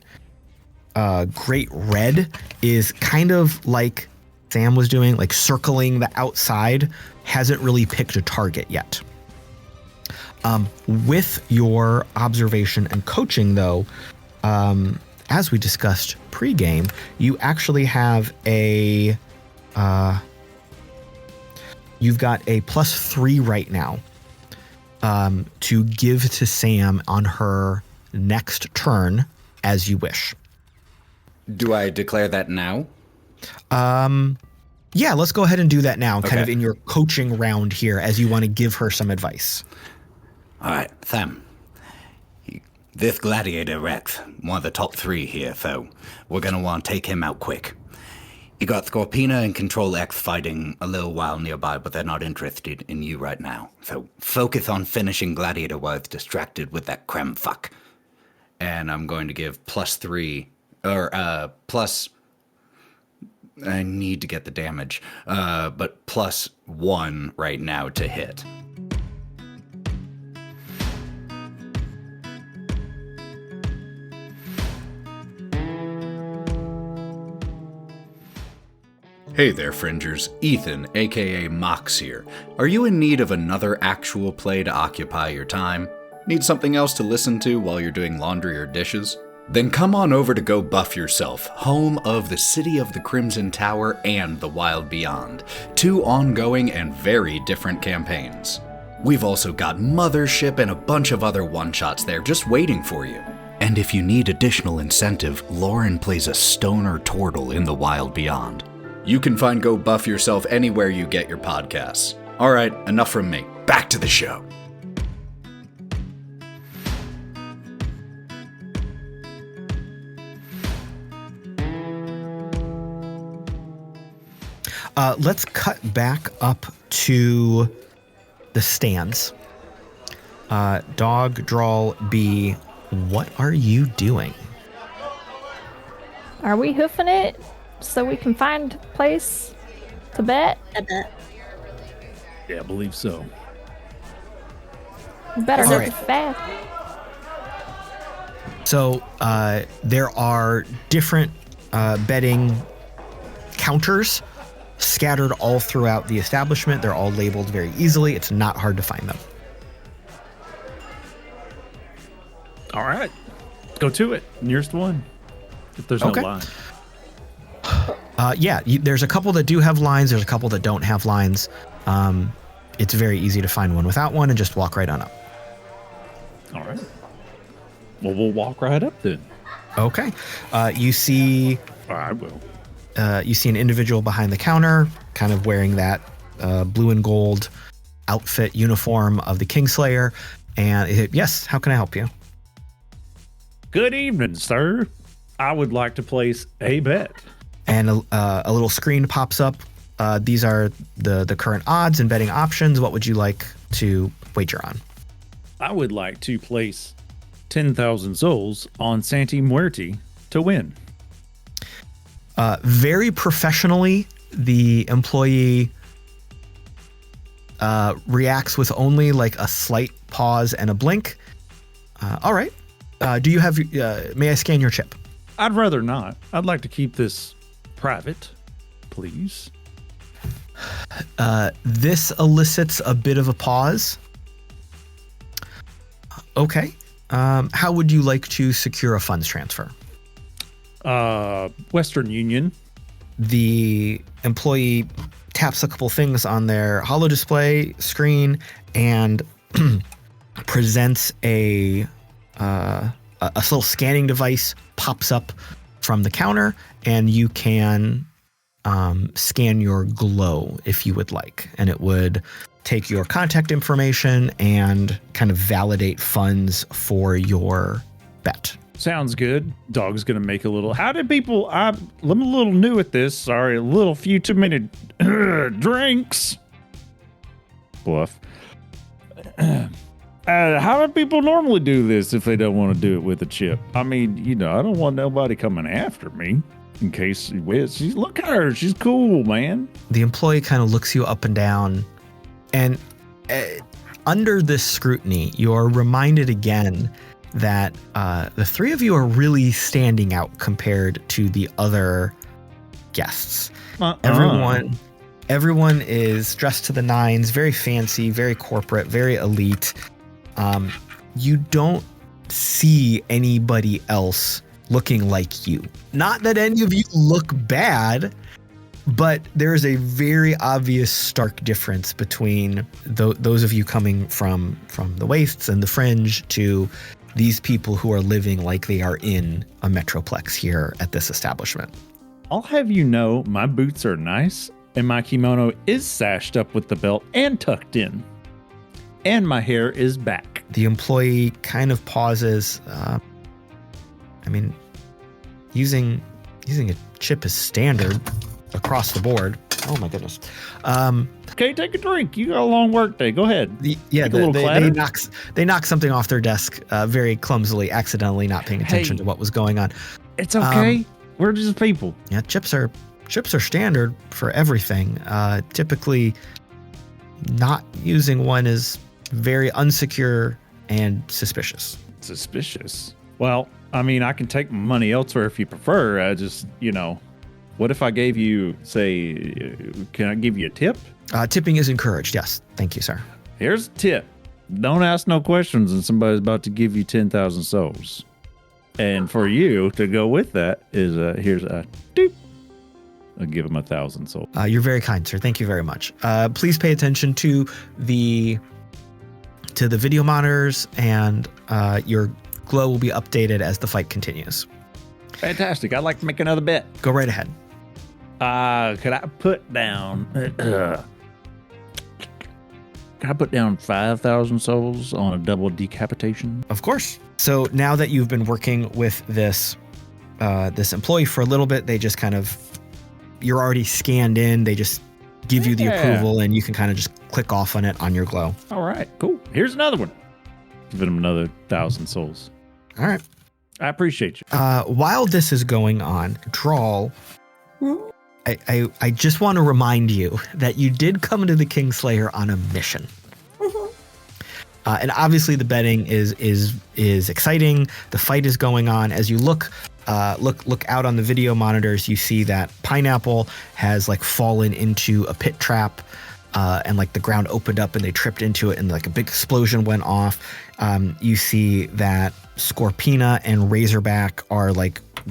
Great Red is kind of like Sam was doing, like circling the outside, hasn't really picked a target yet. With your observation and coaching, though, as we discussed pregame, you actually have a you've got a +3 right now to give to Sam on her next turn as you wish. Do I declare that now? Yeah, let's go ahead and do that now, kind of in your coaching round here, as you want to give her some advice. All right, Sam. This Gladiator Rex, one of the top 3 here, so we're going to want to take him out quick. You got Scorpina and Control X fighting a little while nearby, but they're not interested in you right now. So focus on finishing Gladiator while it's distracted with that creme fuck. And I'm going to give +3, or plus... I need to get the damage, but +1 right now to hit. Hey there, Fringers. Ethan, aka Mox here. Are you in need of another actual play to occupy your time? Need something else to listen to while you're doing laundry or dishes? Then come on over to Go Buff Yourself, home of the City of the Crimson Tower and the Wild Beyond, 2 ongoing and very different campaigns. We've also got Mothership and a bunch of other one-shots there just waiting for you. And if you need additional incentive, Lauren plays a stoner turtle in the Wild Beyond. You can find Go Buff Yourself anywhere you get your podcasts. All right, enough from me. Back to the show. Let's cut back up to the stands. Dog, Drall, B, what are you doing? Are we hoofing it so we can find a place to bet? I bet. Yeah, I believe so. We better All hoof right. it fast. So there are different betting counters scattered all throughout the establishment. They're all labeled very easily. It's not hard to find them. All right. Go to it. Nearest one. If there's Okay. no line. There's a couple that do have lines. There's a couple that don't have lines. It's very easy to find one without one and just walk right on up. All right. Well, we'll walk right up then. Okay. You see I will. you see an individual behind the counter, kind of wearing that blue and gold outfit uniform of the Kingslayer. And yes, how can I help you? Good evening, sir. I would like to place a bet. And a little screen pops up These are the current odds and betting options. What would you like to wager on? I would like to place 10,000 souls on Santi Muerti to win. Very professionally, the employee reacts with only like a slight pause and a blink. All right. Do you have, may I scan your chip? I'd rather not. I'd like to keep this private, please. This elicits a bit of a pause. Okay. How would you like to secure a funds transfer? Western Union. The employee taps a couple things on their holo display screen and presents a little scanning device pops up from the counter, and you can scan your glow if you would like, and it would take your contact information and kind of validate funds for your bet. Sounds good. Dog's gonna make a little. How did people? I'm a little new at this. Sorry, a little few too many drinks. Bluff. How do people normally do this if they don't want to do it with a chip? I mean, I don't want nobody coming after me in case she's look at her. She's cool, man. The employee kind of looks you up and down, and under this scrutiny, you're reminded again that the three of you are really standing out compared to the other guests. Everyone is dressed to the nines, very fancy, very corporate, very elite. You don't see anybody else looking like you. Not that any of you look bad, but there's a very obvious stark difference between those of you coming from the wastes and the fringe to these people who are living like they are in a metroplex here at this establishment. I'll have you know, my boots are nice, and my kimono is sashed up with the belt and tucked in, and my hair is back. The employee kind of pauses. Using a chip is standard across the board. Oh my goodness. Okay, take a drink. You got a long work day. Go ahead. They knock something off their desk very clumsily, accidentally not paying attention to what was going on. It's okay. We're just people. Yeah, chips are standard for everything. Typically, not using one is very unsecure and suspicious. Suspicious? Well, I mean, I can take my money elsewhere if you prefer. I just, what if I gave you, say, can I give you a tip? Tipping is encouraged, yes. Thank you, sir. Here's a tip. Don't ask no questions and somebody's about to give you 10,000 souls. And for you to go with that is, here's a doop. I'll give him 1,000 souls. You're very kind, sir. Thank you very much. Please pay attention to the video monitors, and your glow will be updated as the fight continues. Fantastic. I'd like to make another bet. Go right ahead. Could I put down 5,000 souls on a double decapitation? Of course. So now that you've been working with this employee for a little bit, they just kind of, you're already scanned in. They just give you the approval, and you can kind of just click off on it on your glow. All right, cool. Here's another one. Give him another 1,000 souls. All right. I appreciate you. While this is going on, Drall, I just want to remind you that you did come to the Kingslayer on a mission. And obviously the betting is exciting. The fight is going on. As you look out on the video monitors, you see that Pineapple has fallen into a pit trap, and the ground opened up and they tripped into it, and a big explosion went off. You see that Scorpina and Razorback are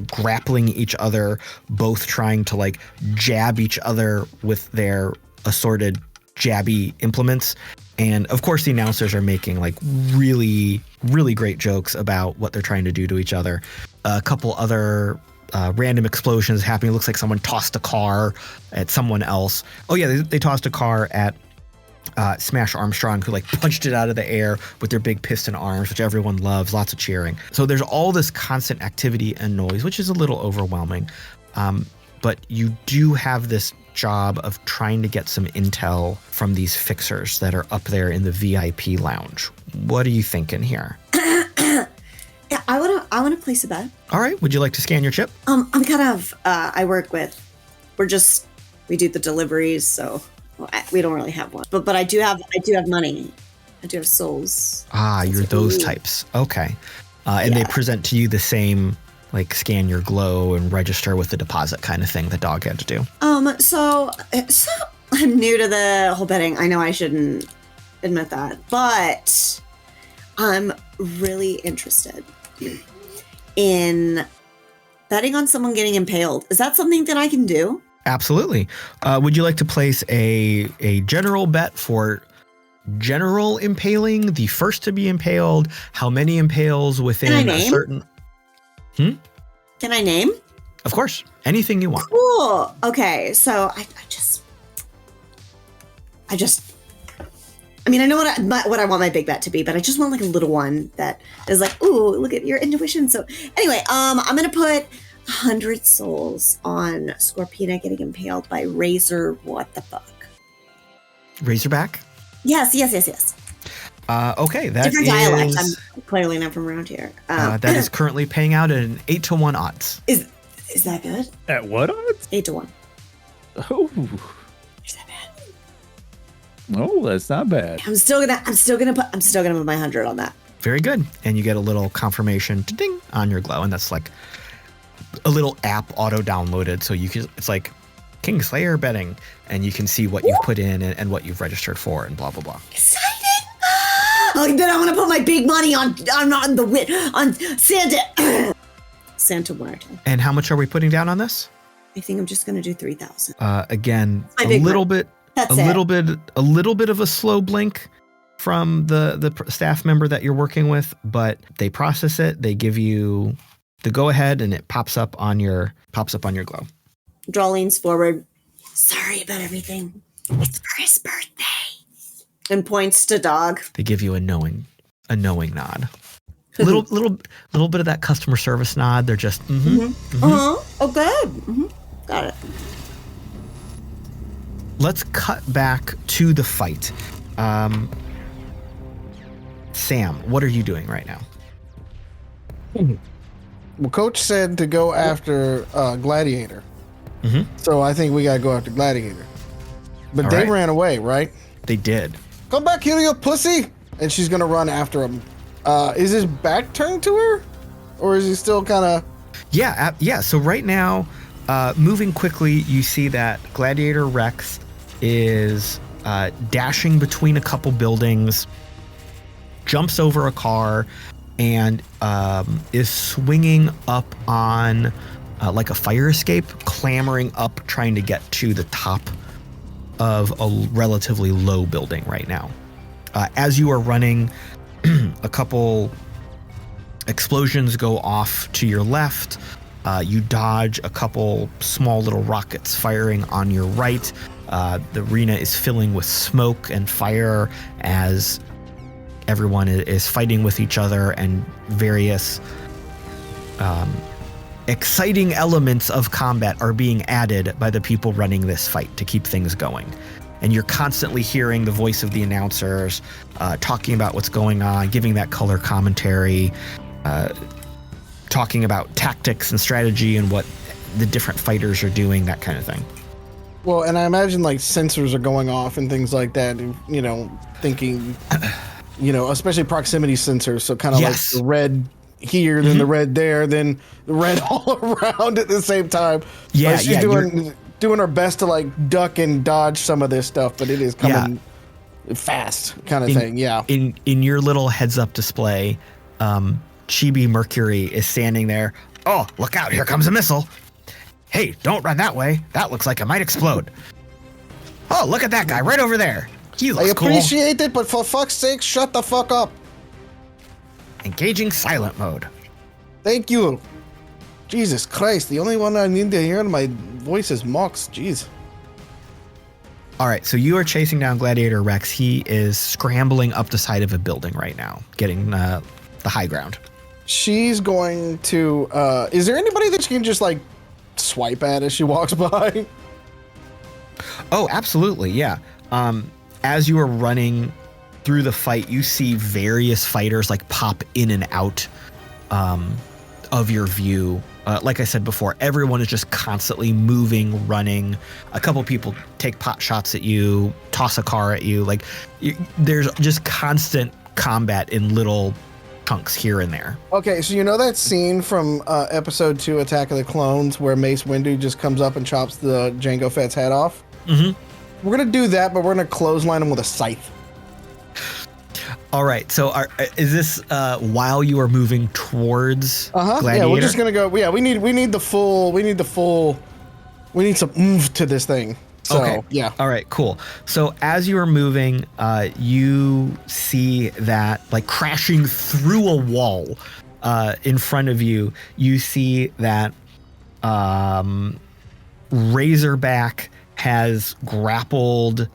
grappling each other, both trying to jab each other with their assorted jabby implements. And of course the announcers are making really, really great jokes about what they're trying to do to each other. A couple other random explosions happening. It looks like someone tossed a car at someone else. Oh yeah, they tossed a car at Smash Armstrong, who punched it out of the air with their big piston arms, which everyone loves. Lots of cheering. So there's all this constant activity and noise, which is a little overwhelming. But you do have this job of trying to get some intel from these fixers that are up there in the VIP lounge. What are you thinking here? Yeah, I wanna place a bet. All right. Would you like to scan your chip? I'm kind of I work with. We do the deliveries, so we don't really have one. But I do have money. I do have souls. Ah, you're those types. Okay. And they present to you the same, like, scan your glow and register with the deposit kind of thing the dog had to do. So I'm new to the whole betting. I know I shouldn't admit that, but I'm really interested in betting on someone getting impaled. Is that something that I can do? Absolutely. Would you like to place a general bet for general impaling, the first to be impaled, how many impales within a certain... Can I name? Of course. Anything you want. Cool. Okay, so I mean, I know what I want my big bet to be, but I just want like a little one that is like, ooh, look at your intuition. So anyway, I'm gonna put 100 souls on Scorpina getting impaled by Razor. What the fuck? Razorback? Yes. Okay, that different is... dialect. I'm clearly not from around here. That is currently paying out at an 8-to-1 odds. Is that good? At what odds? 8-to-1. Oh. Is that bad? No, that's not bad. I'm still gonna put my 100 on that. Very good. And you get a little confirmation ding on your glow, and that's like a little app auto downloaded, so you can, it's like Kingslayer betting, and you can see what you've put in and what you've registered for and blah blah blah. Exciting! Oh, then I want to put my big money on Santa Santa Muerte. And how much are we putting down on this? I think I'm just gonna do 3,000. Again, a little bit of a slow blink from the staff member that you're working with, but they process it. They give you the go ahead, and it pops up on your glow. Drall leans forward. Sorry about everything. It's for his birthday. And points to dog. They give you a knowing nod. little bit of that customer service nod. They're just Oh, good. Got it. Let's cut back to the fight. Sam, what are you doing right now? Well, Coach said to go after Gladiator. So I think we gotta go after Gladiator. But All they right. ran away, right? They did. Come back here, you pussy! And she's gonna run after him. Is his back turned to her? Or is he still kind of... Yeah. So right now, moving quickly, you see that Gladiator Rex is dashing between a couple buildings, jumps over a car, and is swinging up on like a fire escape, clambering up, trying to get to the top of a relatively low building right now. As you are running, a couple explosions go off to your left. You dodge a couple small little rockets firing on your right. The arena is filling with smoke and fire as everyone is fighting with each other, and various exciting elements of combat are being added by the people running this fight to keep things going. And you're constantly hearing the voice of the announcers talking about what's going on, giving that color commentary, talking about tactics and strategy and what the different fighters are doing, that kind of thing. Well, and I imagine like sensors are going off and things like that, you know, thinking, you know, especially proximity sensors. So kind of like the red here, then the red there, then the red all around at the same time. Yeah, like she's doing her best to like duck and dodge some of this stuff, but it is coming fast kind of thing. Yeah. In your little heads up display, Chibi Mercury is standing there. Oh, look out, here comes a missile. Hey, don't run that way. That looks like it might explode. Oh, look at that guy right over there. He looks cool. I appreciate it, but for fuck's sake, shut the fuck up. Engaging silent mode. Thank you. Jesus Christ, the only one I need to hear in my voice is Mox. Jeez. All right, so you are chasing down Gladiator Rex. He is scrambling up the side of a building right now, getting the high ground. She's going to... is there anybody that she can just, like, swipe at as she walks by? Oh, absolutely, yeah. As you are running through the fight, you see various fighters like pop in and out of your view. Like I said before, everyone is just constantly moving, running. A couple people take pot shots at you, toss a car at you. Like there's just constant combat in little chunks here and there. Okay, so you know that scene from episode 2, Attack of the Clones, where Mace Windu just comes up and chops the Jango Fett's head off? Mm-hmm. We're going to do that, but we're going to clothesline him with a scythe. All right, so is this while you are moving towards Gladiator? Yeah, we're just going to go, we need some oomph to this thing. So, okay. Yeah. All right, cool. So as you are moving, you see that like crashing through a wall in front of you, you see that Razorback has grappled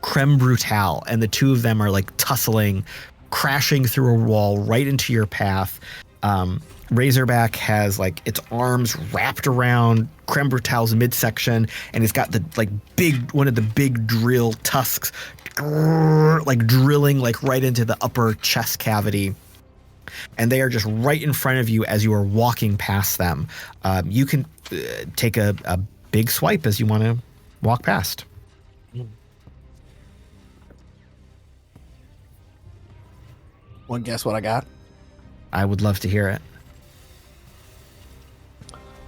Creme Brutal, and the two of them are like tussling, crashing through a wall right into your path. Razorback has like its arms wrapped around Creme Brutal's midsection, and it's got the like one of the big drill tusks like drilling like right into the upper chest cavity. And they are just right in front of you as you are walking past them. You can take a big swipe as you want to walk past. Want to guess what I got? I would love to hear it.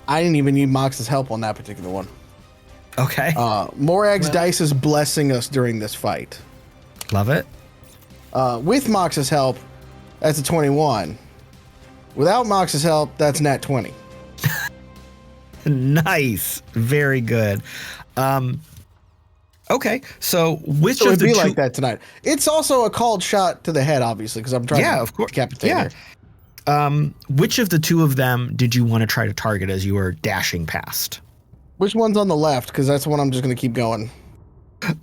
I didn't even need Mox's help on that particular one. Okay. Morag's dice is blessing us during this fight. Love it. With Mox's help, that's a 21. Without Mox's help, that's nat 20. Nice. Very good. Okay, so which so of it'd the be two... like that tonight. It's also a called shot to the head, obviously, because I'm trying to of course. decapitate her. Which of the two of them did you want to try to target as you were dashing past? Which one's on the left? Because that's the one I'm just going to keep going.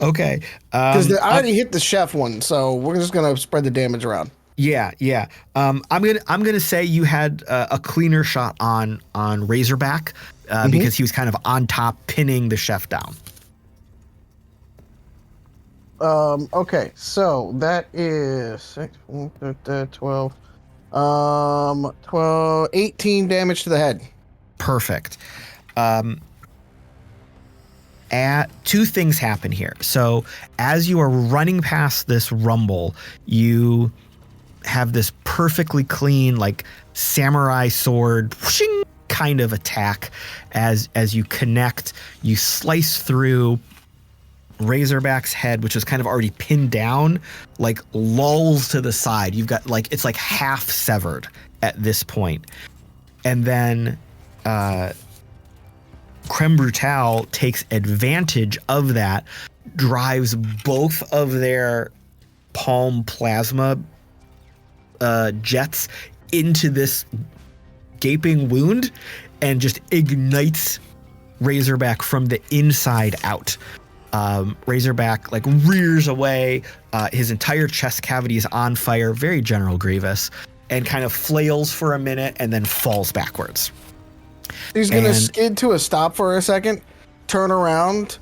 Okay. Because I already hit the chef one, so we're just going to spread the damage around. Yeah. I'm gonna say you had a cleaner shot on Razorback because he was kind of on top, pinning the chef down. Okay, so that is 6, 12, 18 damage to the head. Perfect. Two things happen here. So as you are running past this rumble, you have this perfectly clean, like samurai sword whooshing, kind of attack. As you connect, you slice through Razorback's head, which is kind of already pinned down, like lolls to the side. You've got like, it's like half severed at this point. And then Creme Brutal takes advantage of that, drives both of their palm plasma jets into this gaping wound and just ignites Razorback from the inside out. Razorback like rears away, his entire chest cavity is on fire, very General Grievous, and kind of flails for a minute and then falls backwards. He's going to skid to a stop for a second, turn around,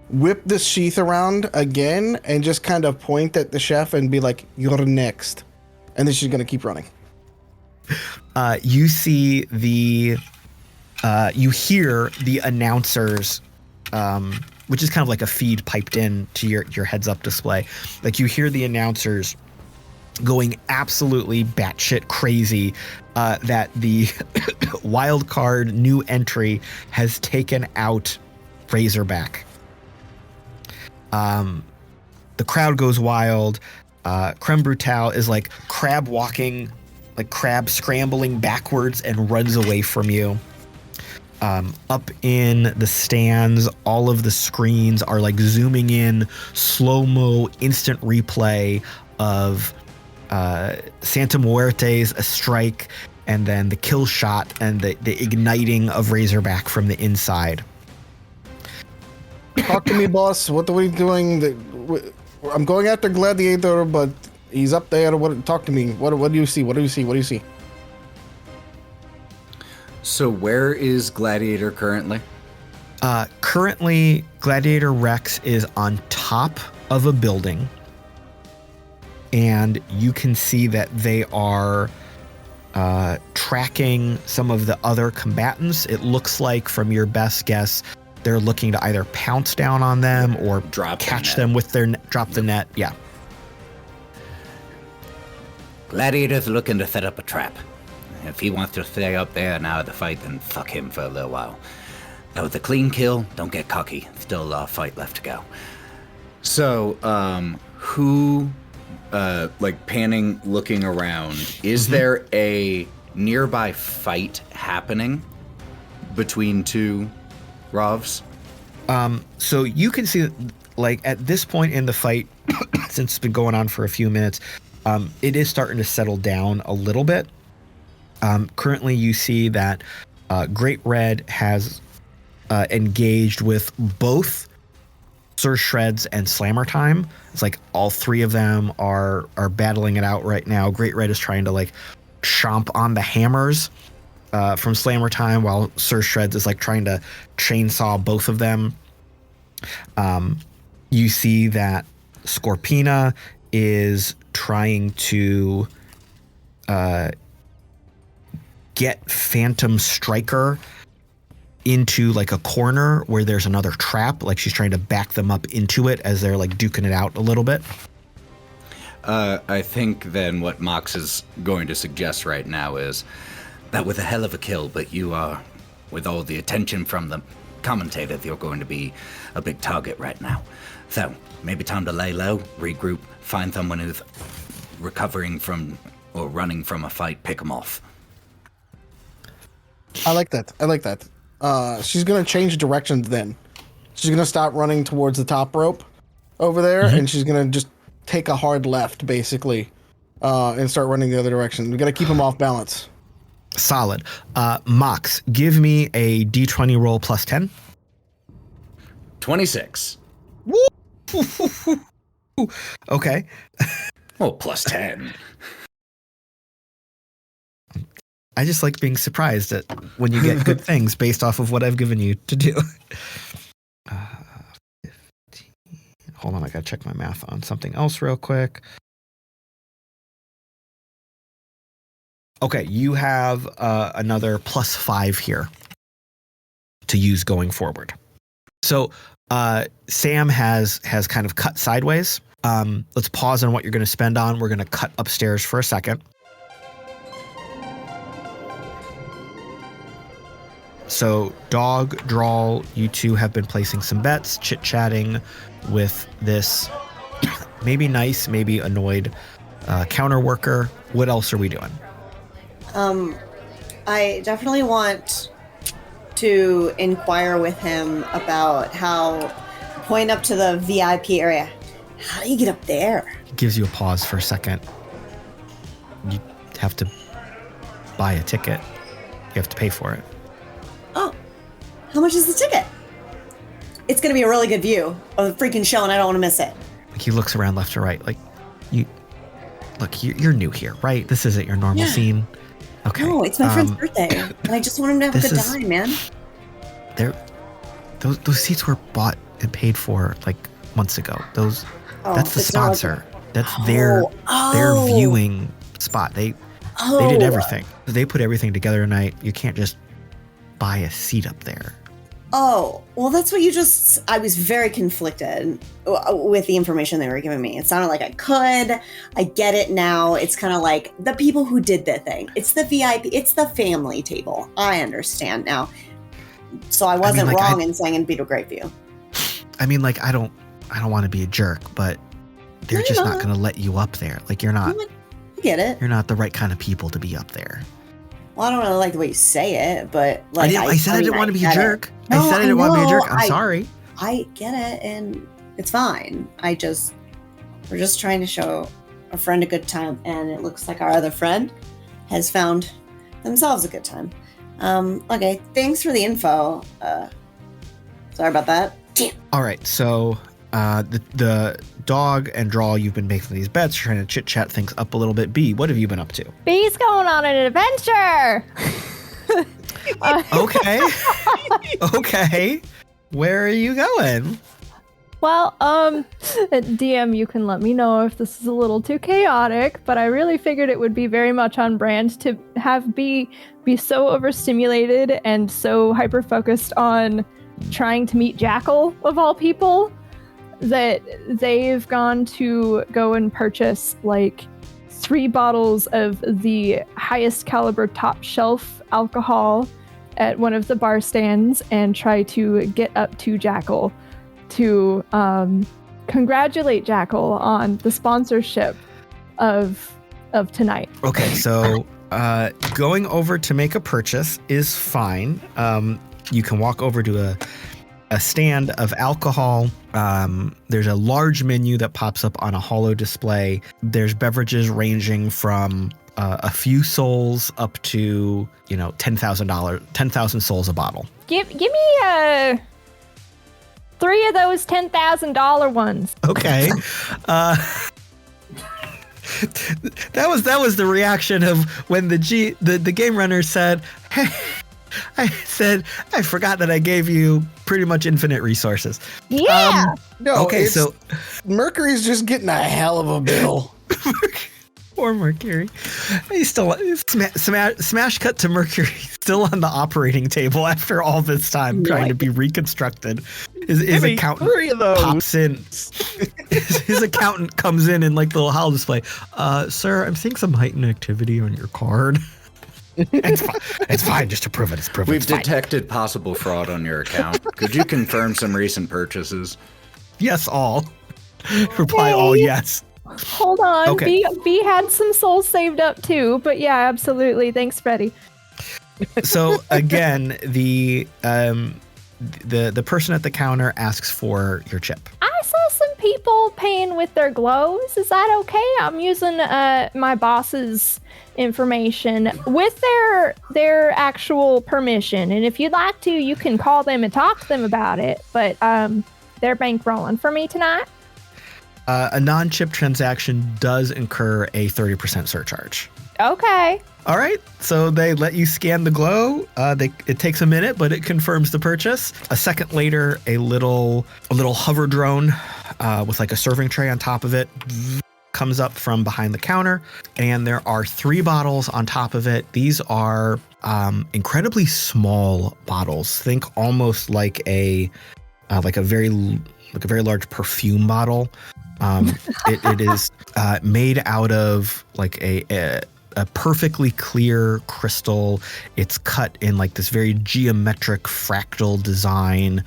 whip the sheath around again, and just kind of point at the chef and be like, "You're next." And then she's going to keep running. You see you hear the announcers, which is kind of like a feed piped in to your heads up display. Like you hear the announcers going absolutely batshit crazy that the wild card new entry has taken out Razorback. The crowd goes wild. Creme Brutal is like crab walking, like crab scrambling backwards and runs away from you. Up in the stands, all of the screens are like zooming in, slow-mo, instant replay of Santa Muerte's a strike, and then the kill shot and the igniting of Razorback from the inside. Talk to me, boss. What are we doing? I'm going after Gladiator, but he's up there. Talk to me. What do you see? What do you see? What do you see? So where is Gladiator currently? Currently, Gladiator Rex is on top of a building, and you can see that they are tracking some of the other combatants. It looks like, from your best guess, they're looking to either pounce down on them or catch them with their drop the net. Yeah. Gladiator's looking to set up a trap. If he wants to stay up there and out of the fight, then fuck him for a little while. That was a clean kill. Don't get cocky. Still a lot of fight left to go. So, who, panning, looking around, is there a nearby fight happening between two Rovs? So you can see, like, at this point in the fight, since it's been going on for a few minutes, it is starting to settle down a little bit. Currently, you see that Great Red has engaged with both Sir Shreds and Slammer Time. It's like all three of them are battling it out right now. Great Red is trying to like chomp on the hammers from Slammer Time, while Sir Shreds is like trying to chainsaw both of them. You see that Scorpina is trying to get Phantom Striker into like a corner where there's another trap. Like she's trying to back them up into it as they're like duking it out a little bit. I think then what Mox is going to suggest right now is that was a hell of a kill, but you are, with all the attention from the commentators, you're going to be a big target right now. So maybe time to lay low, regroup, find someone who's recovering from or running from a fight, pick them off. I like that. She's going to change directions then. She's going to stop running towards the top rope over there, and she's going to just take a hard left, basically, and start running the other direction. We got to keep him off balance. Solid. Mox, give me a D20 roll plus 10. 26. Okay. Oh, plus 10. I just like being surprised at when you get good things based off of what I've given you to do. 15. Hold on, I gotta check my math on something else real quick. Okay, you have another plus 5 here to use going forward. So Sam has kind of cut sideways. Let's pause on what you're going to spend on. We're going to cut upstairs for a second. So Dog, Drall, you two have been placing some bets, chit-chatting with this maybe nice, maybe annoyed counter worker. What else are we doing? I definitely want to inquire with him about how, point up to the VIP area, how do you get up there? Gives you a pause for a second. You have to buy a ticket. You have to pay for it. Oh, how much is the ticket? It's going to be a really good view of the freaking show, and I don't want to miss it. Like he looks around left to right. Like, you're new here, right? This isn't your normal scene. Okay. No, it's my friend's birthday, and I just want him to have a good time, man. Those seats were bought and paid for like months ago. That's the sponsor. That's their viewing spot. They did everything. They put everything together tonight. You can't just buy a seat up there. Oh, well, that's what you just... I was very conflicted with the information they were giving me. It sounded like I could. I get it now. It's kind of like the people who did the thing. It's the VIP. It's the family table. I understand now. So I wasn't wrong in saying it'd be a great view. I mean, like, I don't want to be a jerk, but they're just not going to let you up there. Like, you're not... I get it. You're not the right kind of people to be up there. Well, I don't really like the way you say it, but like I said I didn't want to be a jerk. I said I didn't want to be a jerk. I'm sorry. I get it, and it's fine. We're just trying to show a friend a good time, and it looks like our other friend has found themselves a good time. Okay, thanks for the info. Sorry about that. Damn. All right, so the Dog and Drall, you've been making these bets, trying to chit-chat things up a little bit. B, what have you been up to? B's going on an adventure! Okay. Where are you going? Well, DM, you can let me know if this is a little too chaotic, but I really figured it would be very much on brand to have be so overstimulated and so hyper-focused on trying to meet Jackal, of all people, that they've gone to go and purchase, like, 3 bottles of the highest caliber top shelf alcohol at one of the bar stands and try to get up to Jackal to congratulate Jackal on the sponsorship of tonight. Okay, so going over to make a purchase is fine. You can walk over to a stand of alcohol. There's a large menu that pops up on a holo display. There's beverages ranging from a few souls up to, $10,000, 10,000 souls a bottle. Give me 3 of those $10,000 ones. Okay. That was the reaction of when the game runner said, "Hey, I forgot that I gave you pretty much infinite resources." Yeah. No. Okay, so Mercury's just getting a hell of a bill. Poor Mercury. He's still smash cut to Mercury still on the operating table after all this time trying to be reconstructed. His accountant pops in. His accountant comes in and like the little holo display. Sir, I'm seeing some heightened activity on your card. It's fine, just to prove it. It's proven. We've detected possible fraud on your account. Could you confirm some recent purchases? Yes, all. Reply all yes. Hold on. Okay. B had some souls saved up too, but yeah, absolutely. Thanks, Freddie. So again, the person at the counter asks for your chip. I saw some people paying with their glows. Is that okay? I'm using my boss's information with their actual permission, and if you'd like to, you can call them and talk to them about it. But they're bankrolling for me tonight. A non-chip transaction does incur a 30% surcharge. Okay. All right, so they let you scan the glow. It takes a minute, but it confirms the purchase. A second later, a little hover drone with like a serving tray on top of it comes up from behind the counter, and there are 3 bottles on top of it. These are incredibly small bottles. Think almost like a very large perfume bottle. It is made out of like a perfectly clear crystal. It's cut in like this very geometric fractal design.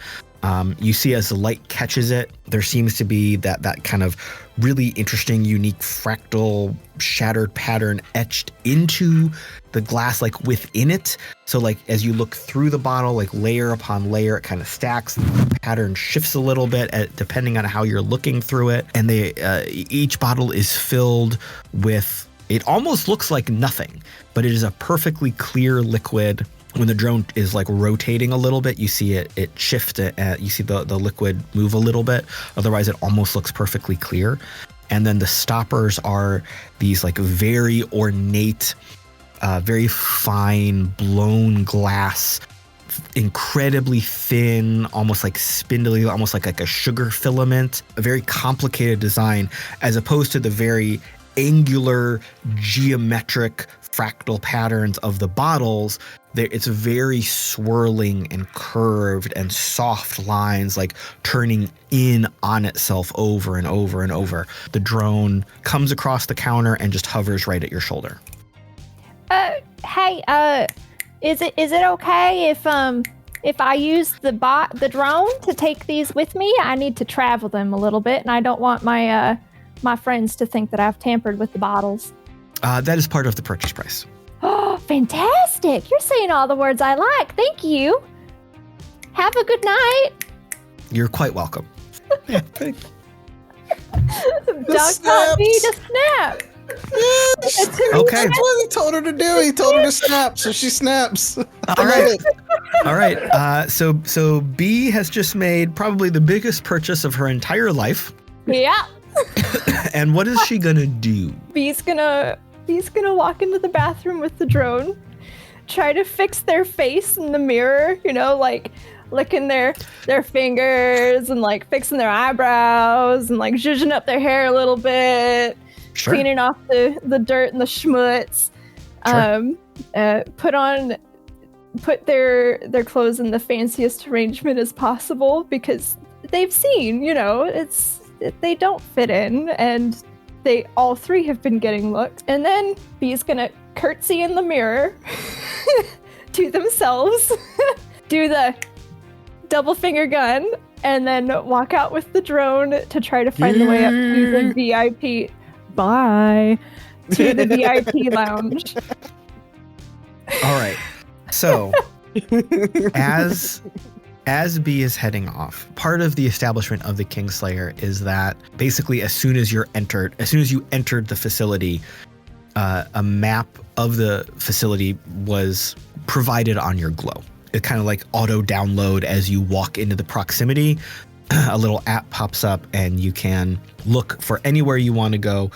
You see as the light catches it, there seems to be that kind of really interesting, unique fractal shattered pattern etched into the glass, like within it. So like as you look through the bottle, like layer upon layer, it kind of stacks. The pattern shifts a little bit depending on how you're looking through it. And each bottle is filled with, it almost looks like nothing, but it is a perfectly clear liquid. When the drone is like rotating a little bit, you see it shift. You see the liquid move a little bit. Otherwise, it almost looks perfectly clear. And then the stoppers are these like very ornate, very fine blown glass, incredibly thin, almost like spindly, almost like a sugar filament. A very complicated design, as opposed to the very angular, geometric, fractal patterns of the bottles. It's very swirling and curved and soft lines, like turning in on itself over and over and over. The drone comes across the counter and just hovers right at your shoulder. Hey, is it okay if I use the drone to take these with me? I need to travel them a little bit, and I don't want my friends to think that I've tampered with the bottles. That is part of the purchase price. Oh, fantastic. You're saying all the words I like. Thank you. Have a good night. You're quite welcome. Yeah, Doug taught me to snap. Okay. That's what he told her to do. He told her to snap, so she snaps. All right. All right. So B has just made probably the biggest purchase of her entire life. Yeah. And what is she gonna do? B's gonna walk into the bathroom with the drone try to fix their face in the mirror, like licking their fingers and like fixing their eyebrows and like zhuzhing up their hair a little bit, cleaning off the dirt and the schmutz. Put their clothes in the fanciest arrangement as possible because they've seen, they don't fit in, and they all three have been getting looked. And then Bee's gonna curtsy in the mirror to themselves, do the double finger gun, and then walk out with the drone to try to find the way up to the VIP. Bye. To the VIP lounge. All right. So, as Bee is heading off, part of the establishment of the Kingslayer is that basically as soon as you entered the facility, a map of the facility was provided on your glow. It kind of like auto download as you walk into the proximity. A little app pops up and you can look for anywhere you want to go.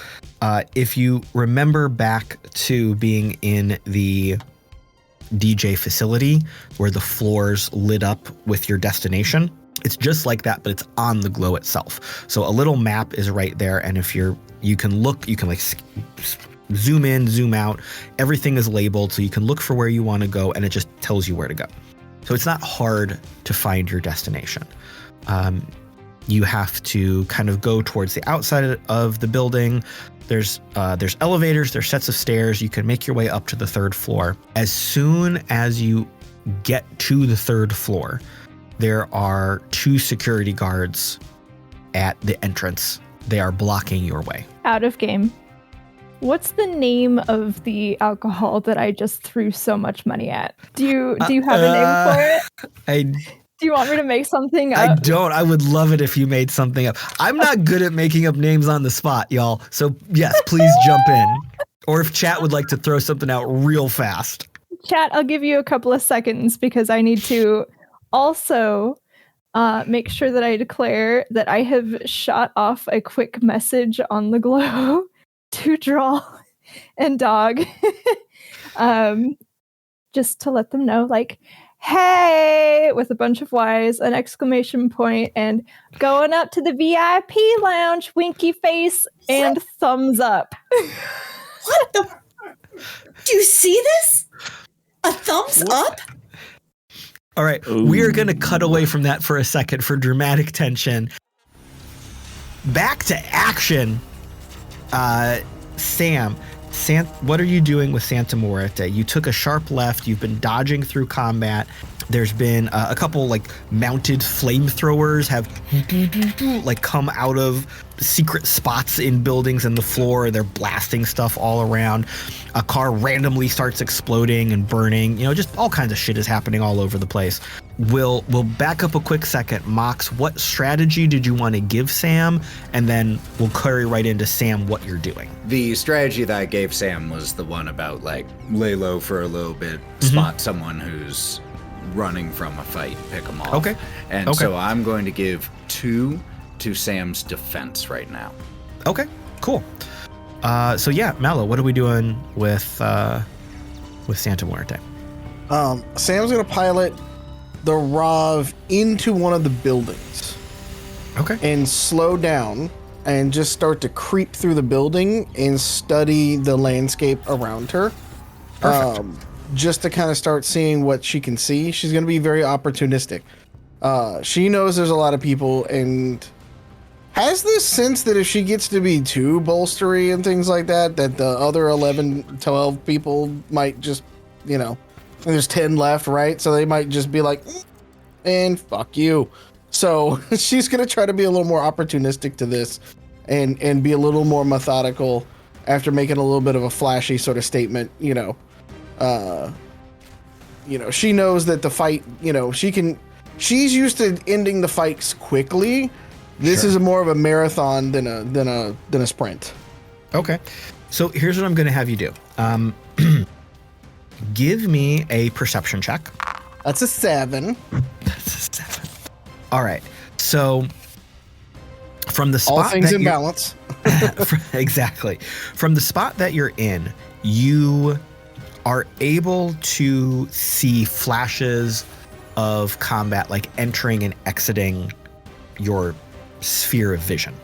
If you remember back to being in the DJ facility where the floors lit up with your destination, it's just like that, but it's on the glow itself. So a little map is right there, and if you can like zoom in, zoom out, everything is labeled so you can look for where you want to go, and it just tells you where to go. So it's not hard to find your destination. You have to kind of go towards the outside of the building. There's elevators, there's sets of stairs. You can make your way up to the third floor. As soon as you get to the third floor, there are 2 security guards at the entrance. They are blocking your way. Out of game. What's the name of the alcohol that I just threw so much money at? Do you have a name for it? Do you want me to make something up? I don't. I would love it if you made something up. I'm not good at making up names on the spot, y'all. So yes, please jump in. Or if chat would like to throw something out real fast. Chat, I'll give you a couple of seconds because I need to also make sure that I declare that I have shot off a quick message on the glow to Drall and Dog. Just to let them know, like, hey, with a bunch of Y's, an exclamation point, and going up to the VIP lounge, winky face, and thumbs up. What the? Do you see this? A thumbs up? All right, we are going to cut away from that for a second for dramatic tension. Back to action. Sam, what are you doing with Santa Muerte? You took a sharp left. You've been dodging through combat. There's been a couple like mounted flamethrowers have like come out of secret spots in buildings and the floor. They're blasting stuff all around. A car randomly starts exploding and burning. Just all kinds of shit is happening all over the place. We'll back up a quick second. Mox, what strategy did you want to give Sam? And then we'll carry right into Sam what you're doing. The strategy that I gave Sam was the one about like lay low for a little bit, spot someone who's running from a fight, pick them off. Okay. And so I'm going to give 2 to Sam's defense right now. Okay, cool. So yeah, Mallo, what are we doing with Santa Muerte? Sam's gonna pilot the RAV into one of the buildings. Okay. And slow down and just start to creep through the building and study the landscape around her. Perfect. Just to kind of start seeing what she can see. She's going to be very opportunistic. She knows there's a lot of people and has this sense that if she gets to be too bolstery and things like that the other 11, 12 people might just, there's 10 left, right? So they might just be like, and fuck you. So she's going to try to be a little more opportunistic to this and be a little more methodical after making a little bit of a flashy sort of statement, she knows that the fight, she's used to ending the fights quickly. This is more of a marathon than a sprint. Okay. So here's what I'm going to have you do. Give me a perception check. That's a 7. That's a 7. All right. So from the spot all things in balance. Exactly. From the spot that you're in, you are able to see flashes of combat, like entering and exiting your sphere of vision,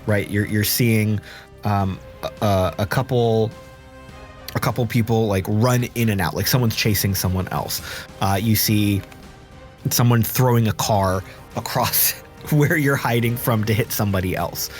right? You're seeing a couple people like run in and out, like someone's chasing someone else. You see someone throwing a car across where you're hiding from to hit somebody else.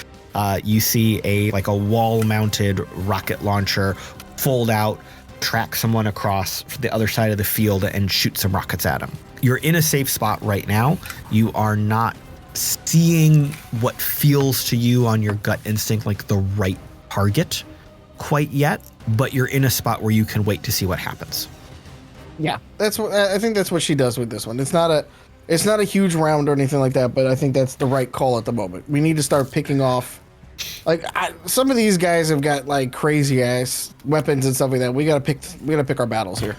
You see a wall-mounted rocket launcher fold out, track someone across the other side of the field, and shoot some rockets at them. You're in a safe spot right now. You are not seeing what feels to you on your gut instinct like the right target quite yet, but you're in a spot where you can wait to see what happens. Yeah, that's what I think. That's what she does with this one. It's not a huge round or anything like that, but I think that's the right call at the moment. We need to start picking off. Some of these guys have got like crazy ass weapons and stuff like that. We gotta pick our battles here.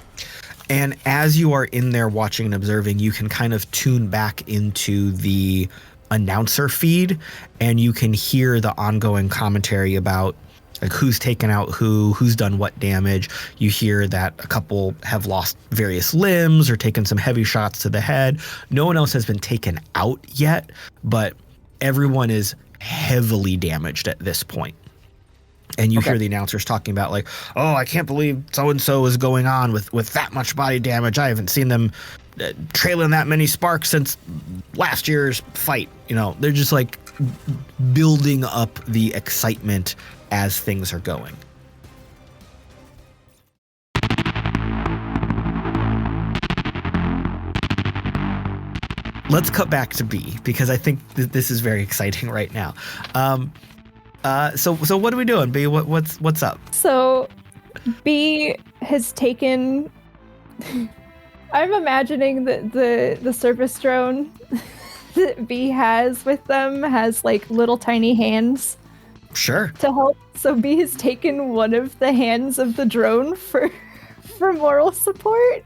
And as you are in there watching and observing, you can kind of tune back into the announcer feed, and you can hear the ongoing commentary about like who's taken out who's done what damage. You hear that a couple have lost various limbs or taken some heavy shots to the head. No one else has been taken out yet, but everyone is heavily damaged at this point. And you hear the announcers talking about like, oh, I can't believe so-and-so is going on with that much body damage. I haven't seen them trailing that many sparks since last year's fight. You know, they're just like building up the excitement as things are going. Let's cut back to B, because I think this is very exciting right now. So what are we doing, B? What's up? So B has taken. I'm imagining that the service drone that B has with them has like little tiny hands. Sure. To help. So B has taken one of the hands of the drone for moral support.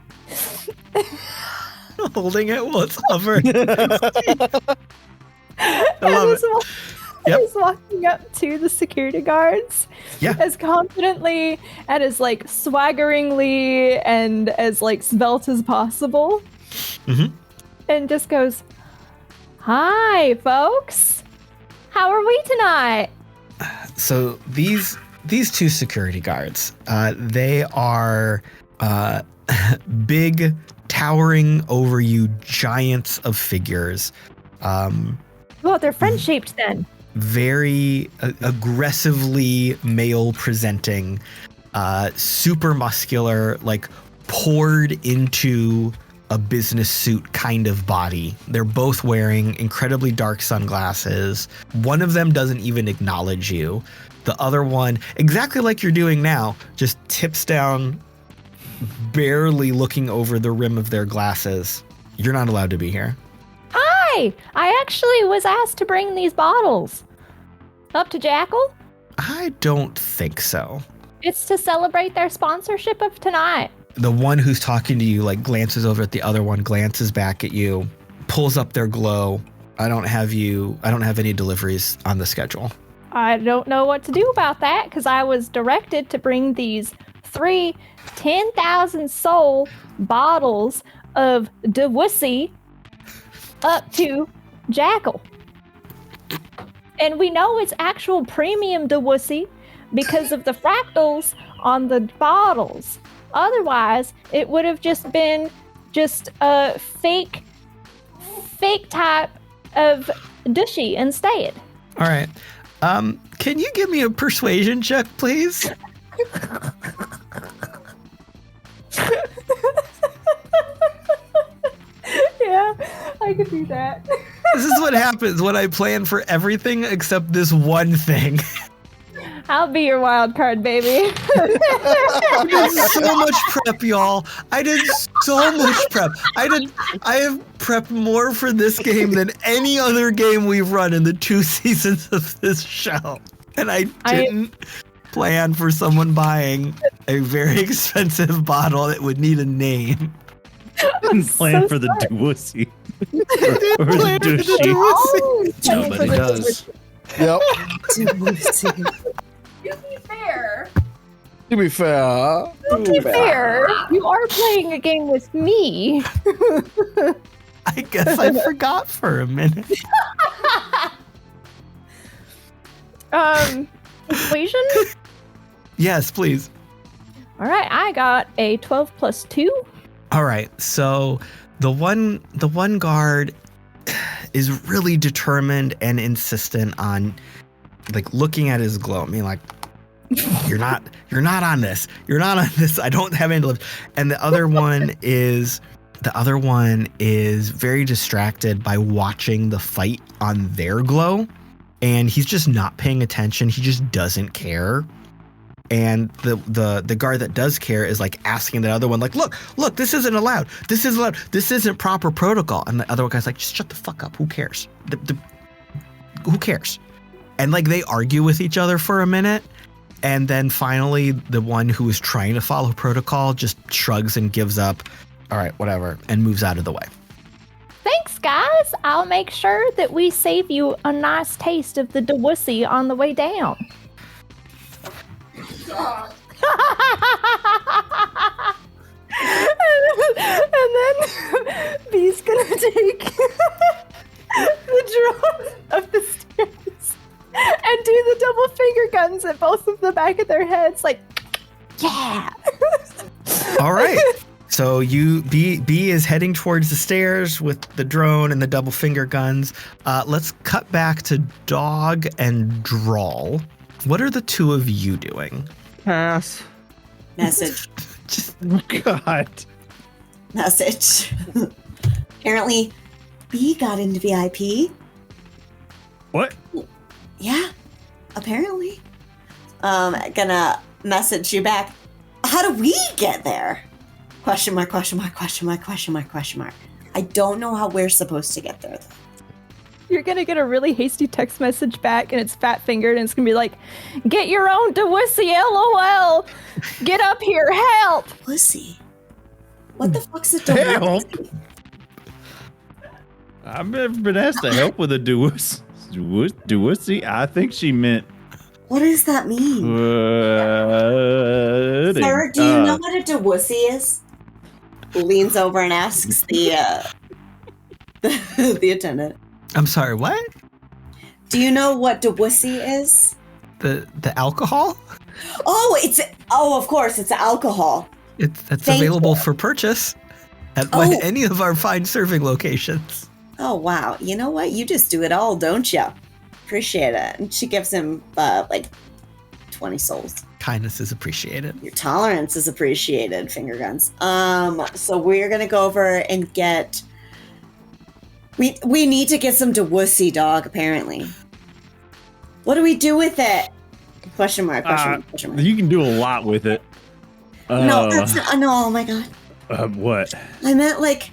Holding it while it's hovering. I love it. He's walking up to the security guards as confidently and as like swaggeringly and as like svelte as possible. Mm-hmm. And just goes, "Hi, folks. How are we tonight?" So these two security guards, they are big, towering over you giants of figures. Well, they're friend-shaped then. Very aggressively male presenting, super muscular, like poured into a business suit kind of body. They're both wearing incredibly dark sunglasses. One of them doesn't even acknowledge you. The other one, exactly like you're doing now, just tips down, barely looking over the rim of their glasses. You're not allowed to be here. Hi! I actually was asked to bring these bottles. Up to Jackal? I don't think so. It's to celebrate their sponsorship of tonight. The one who's talking to you like glances over at the other one, glances back at you, pulls up their glow. I don't have any deliveries on the schedule. I don't know what to do about that because I was directed to bring these 3 10,000 soul bottles of de wussy up to Jackal. And we know it's actual premium de wussy because of the fractals on the bottles. Otherwise, it would have just been a fake type of dushy instead. All right. Can you give me a persuasion check, please? Yeah, I could do that. This is what happens when I plan for everything except this one thing. I'll be your wild card, baby. I did so much prep, y'all. I did so much prep. I have prepped more for this game than any other game we've run in the 2 seasons of this show. And I didn't plan for someone buying a very expensive bottle that would need a name. Didn't plan for the Dewussy. or the douchey. Nobody does. Yep. To be fair, To be fair. To be fair, you are playing a game with me. I guess I forgot for a minute. Persuasion? Yes, please. All right, I got a 12 plus 2. All right, so the one guard is really determined and insistent on like looking at his glow. I mean, like, you're not on this. You're not on this. I don't have any lips. And the other one is very distracted by watching the fight on their glow, and he's just not paying attention. He just doesn't care. And the guard that does care is like asking the other one, like, look, this isn't allowed. This isn't allowed. This isn't proper protocol. And the other guy's like, just shut the fuck up. Who cares? Who cares? And like they argue with each other for a minute. And then finally, the one who is trying to follow protocol just shrugs and gives up. All right, whatever, and moves out of the way. Thanks, guys. I'll make sure that we save you a nice taste of the Dewussy on the way down. and then B's gonna take the drone up the stairs and do the double finger guns at both of the back of their heads, like, yeah. All right. So B is heading towards the stairs with the drone and the double finger guns. Let's cut back to Dog and Drall. What are the two of you doing? Pass. Message. God. Message. Apparently, B got into VIP. What? Yeah, apparently. Gonna message you back. How do we get there? Question mark, question mark, question mark, question mark, question mark. I don't know how we're supposed to get there, though. You're gonna get a really hasty text message back, and it's fat fingered, and it's gonna be like, "Get your own Dewussy, LOL. Get up here, help." Pussy. What the fuck's a Dewussy? Help. I've never been asked to help with a Dewussy. I think she meant. What does that mean? Sir, do you know what a Dewussy is? Leans over and asks the attendant. I'm sorry, what? Do you know what Dewussy is? The alcohol? Oh, of course, it's alcohol. That's Thank available you. for purchase at any of our fine serving locations. Oh, wow. You know what? You just do it all, don't you? Appreciate it. And she gives him, 20 souls. Kindness is appreciated. Your tolerance is appreciated, finger guns. So we're going to go over and get... We need to get some Dewussy, dog, apparently. What do we do with it? Question mark, question mark, question mark. You can do a lot with it. No, that's not... No, oh my god. What? I meant, like...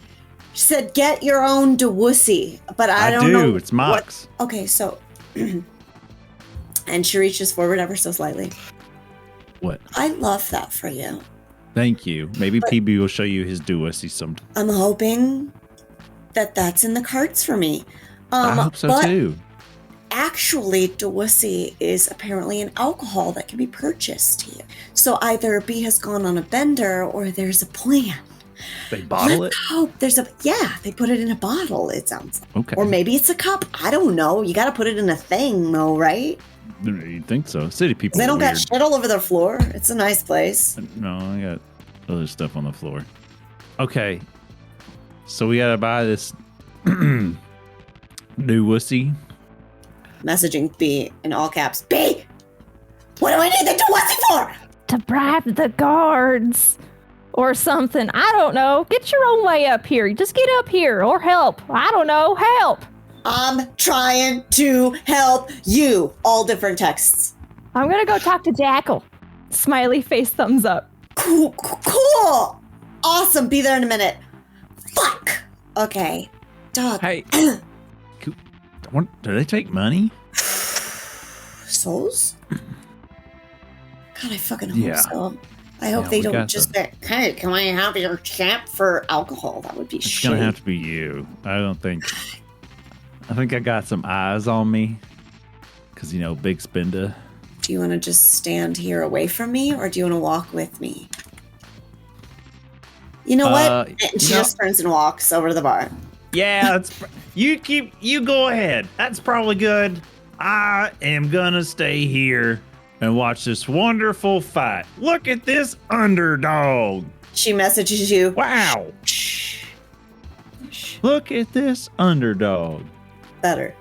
She said, get your own Dewussy, but I don't know. It's Mox. Okay, so... and she reaches forward ever so slightly. What? I love that for you. Thank you. Maybe PB will show you his Dewussy sometime. I'm hoping that that's in the cards for me. I hope so too. Actually, Dewussy is apparently an alcohol that can be purchased here. So either B has gone on a bender or there's a plan. They bottle it? They put it in a bottle, it sounds like. Okay. Or maybe it's a cup. I don't know. You got to put it in a thing, though, right? You'd think so. City people They don't are got shit all over their floor. It's a nice place. No, I got other stuff on the floor. Okay. So we got to buy this Dewussy. Messaging B in all caps. B! What do I need the Dewussy for? To bribe the guards. Or something. I don't know. Get your own way up here. Just get up here. Or help. I don't know. Help. I'm trying to help you. All different texts. I'm going to go talk to Jackal. Smiley face thumbs up. Cool. Awesome. Be there in a minute. Fuck. Okay. Dog. Hey. Do they take money? Souls? God, I fucking hope so. I hope they don't just say, hey, can I have your champ for alcohol? That would be shit. It's going to have to be you. I think I got some eyes on me. Because, big spender. Do you want to just stand here away from me, or do you want to walk with me? You know what? And she just turns and walks over to the bar. Yeah, you go ahead. That's probably good. I am gonna stay here and watch this wonderful fight. Look at this underdog. She messages you. Wow. Look at this underdog. Better.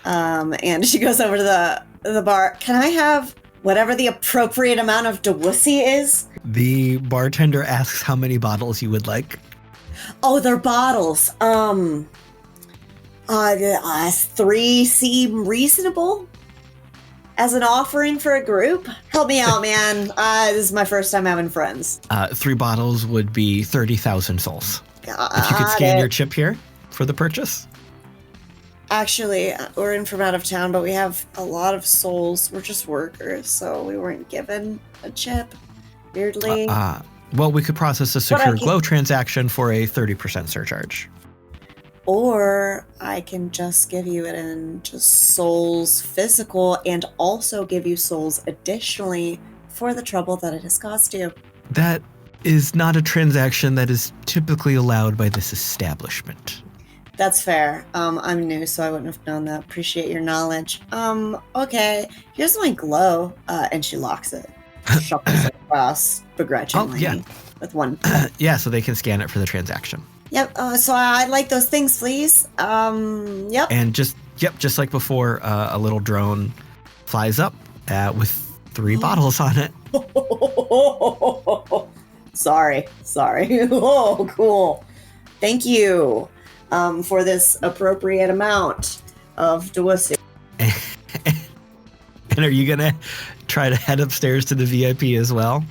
And she goes over to the bar. Can I have whatever the appropriate amount of dewussy is? The bartender asks how many bottles you would like. Oh, they're bottles. 3 seem reasonable as an offering for a group. Help me out, man. This is my first time having friends. 3 bottles would be 30,000 souls. If you could Got scan it. your chip here for the purchase. Actually, we're in from out of town, but we have a lot of souls. We're just workers, so we weren't given a chip. Weirdly. Well, we could process a But I secure can- glow transaction for a 30% surcharge. Or I can just give you it in just souls physical and also give you souls additionally for the trouble that it has cost you. That is not a transaction that is typically allowed by this establishment. That's fair. I'm new, so I wouldn't have known that. Appreciate your knowledge. Okay, here's my glow. And she locks it. Shuffles it across begrudgingly with one. Yeah, so they can scan it for the transaction. Yep, so I'd like those things, please. Yep. And just like before, a little drone flies up with 3 bottles on it. Sorry. Oh, cool. Thank you for this appropriate amount of dewussy. And are you going to try to head upstairs to the VIP as well?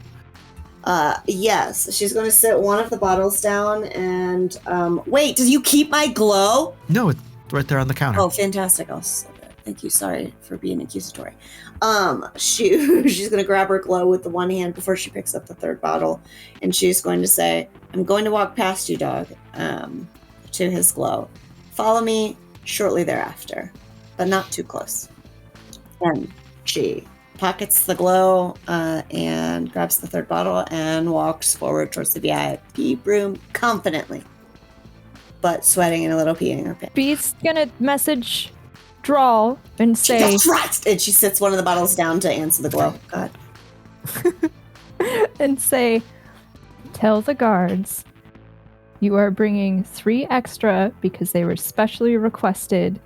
Yes. She's going to sit one of the bottles down and, wait, do you keep my glow? No, it's right there on the counter. Oh, fantastic. I'll slip it. Thank you. Sorry for being accusatory. She's going to grab her glow with the one hand before she picks up the 3rd bottle. And she's going to say, I'm going to walk past you, dog, to his glow. Follow me shortly thereafter, but not too close. And she pockets the glow and grabs the 3rd bottle and walks forward towards the VIP room confidently, but sweating and a little peeing her pants. Beat's gonna message Drall and say, That's right! And she sits one of the bottles down to answer the glow. God. and say, tell the guards you are bringing 3 extra because they were specially requested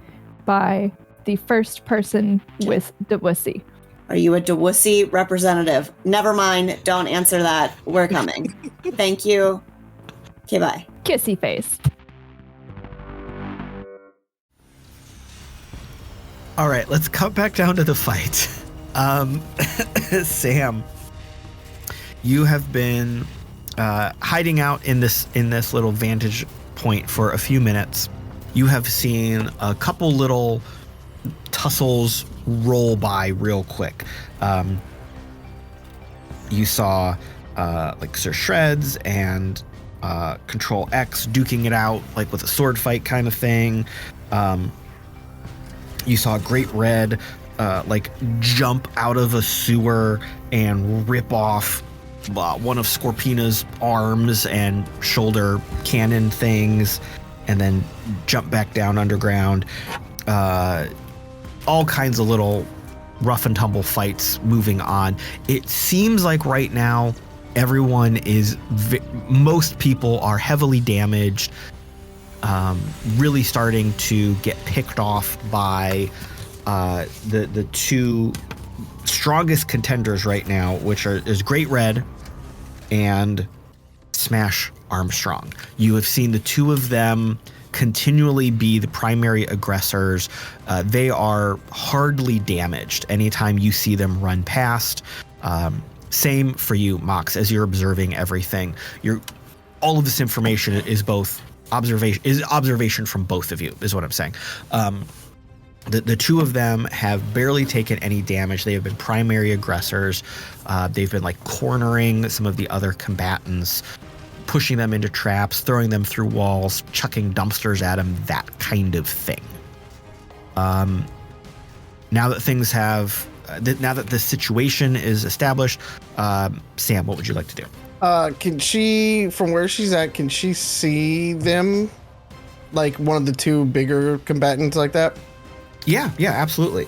by the first person with dewussy. Are you a dewussy representative? Never mind. Don't answer that. We're coming. Thank you. Okay, bye. Kissy face. All right, let's cut back down to the fight. Sam, you have been hiding out in this little vantage point for a few minutes. You have seen a couple little tussles roll by real quick. You saw like Sir Shreds and Control X duking it out like with a sword fight kind of thing. You saw Great Red like jump out of a sewer and rip off one of Scorpina's arms and shoulder cannon things, and then jump back down underground. All kinds of little rough and tumble fights moving on. It seems like right now everyone is most people are heavily damaged, really starting to get picked off by the 2 strongest contenders right now, which is Great Red and Smash Armstrong. You have seen the 2 of them continually be the primary aggressors. They are hardly damaged anytime you see them run past. Same for you, Mox, as you're observing everything. All of this information is both observation from both of you, is what I'm saying. The 2 of them have barely taken any damage. They have been primary aggressors. They've been like cornering some of the other combatants, pushing them into traps, throwing them through walls, chucking dumpsters at them, that kind of thing. Now that things have now that the situation is established, Sam, what would you like to do? Can she, from where she's at, can she see them? Like one of the two bigger combatants like that? Yeah, absolutely.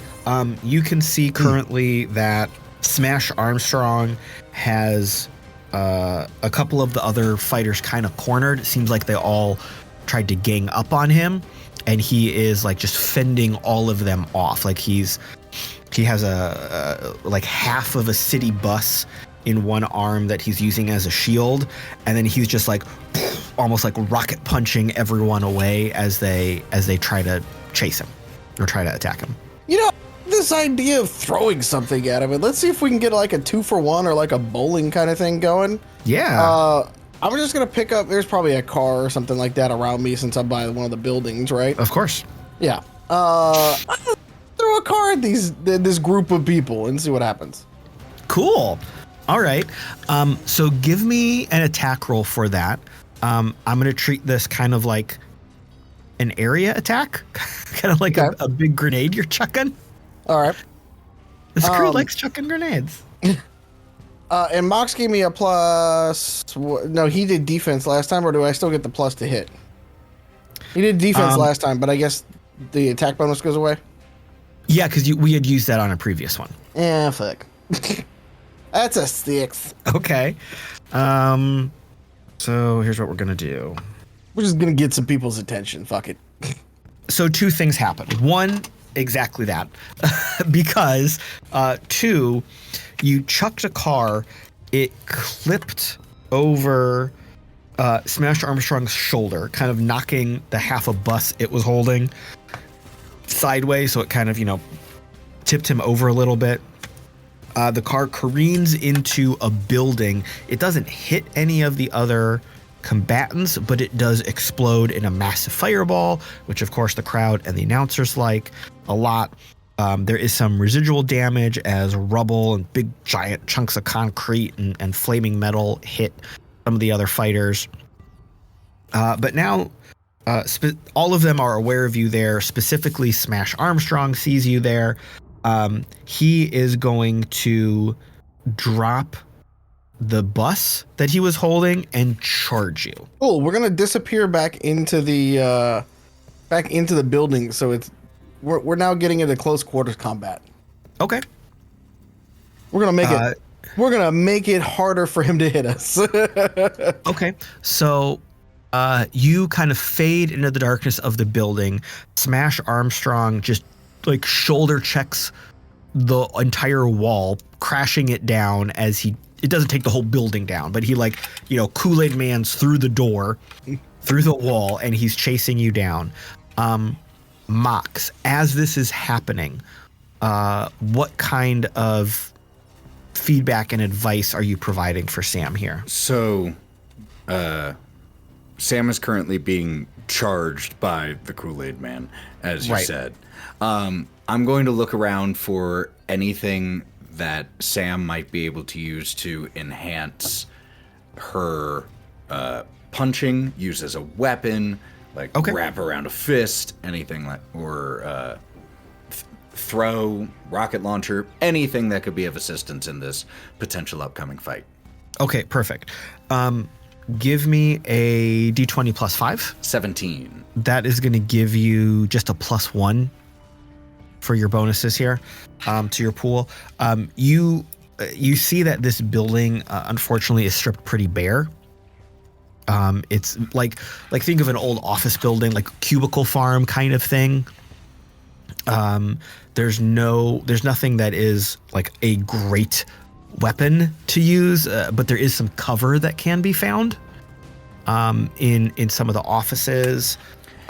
You can see currently that Smash Armstrong has a couple of the other fighters kind of cornered. It seems like they all tried to gang up on him, and he is like just fending all of them off. Like he has a like half of a city bus in one arm that he's using as a shield, and then he's just like almost like rocket punching everyone away as they try to chase him or try to attack him. You know, this idea of throwing something at him, and let's see if we can get like a 2-for-1 or like a bowling kind of thing going. Yeah. I'm just gonna pick up. There's probably a car or something like that around me since I'm by one of the buildings, right? Of course. Yeah. Throw a car at this group of people and see what happens. Cool. All right. So give me an attack roll for that. I'm going to treat this kind of like an area attack, kind of like a big grenade you're chucking. All right. This crew likes chucking grenades. And Mox gave me a plus. No, he did defense last time, or do I still get the plus to hit? He did defense last time, but I guess the attack bonus goes away. Yeah, because we had used that on a previous one. Yeah, fuck. That's a 6. Okay. So here's what we're going to do. We're just going to get some people's attention. Fuck it. So 2 things happen. 1, exactly that. Because 2, you chucked a car. It clipped over Smash Armstrong's shoulder, kind of knocking the half a bus it was holding sideways. So it kind of, tipped him over a little bit. The car careens into a building. It doesn't hit any of the other combatants, but it does explode in a massive fireball, which of course the crowd and the announcers like a lot. There is some residual damage as rubble and big giant chunks of concrete and flaming metal hit some of the other fighters. But now all of them are aware of you there. Specifically, Smash Armstrong sees you there. He is going to drop the bus that he was holding and charge you. Cool. We're gonna disappear back into the building. So we're now getting into close quarters combat. Okay. We're gonna make it harder for him to hit us. Okay. So you kind of fade into the darkness of the building. Smash Armstrong just like shoulder checks the entire wall, crashing it down as it doesn't take the whole building down, but he Kool-Aid Man's through the door, through the wall, and he's chasing you down. Mox, as this is happening, what kind of feedback and advice are you providing for Sam here? So, Sam is currently being charged by the Kool-Aid Man, as you said. I'm going to look around for anything that Sam might be able to use to enhance her punching, use as a weapon, wrap around a fist, anything or throw, rocket launcher, anything that could be of assistance in this potential upcoming fight. Okay, perfect. Give me a D20 plus 5. 17. That is going to give you just a +1 for your bonuses here to your pool. You see that this building, unfortunately, is stripped pretty bare. It's like think of an old office building, like cubicle farm kind of thing. There's nothing that is like a great weapon to use, but there is some cover that can be found in some of the offices.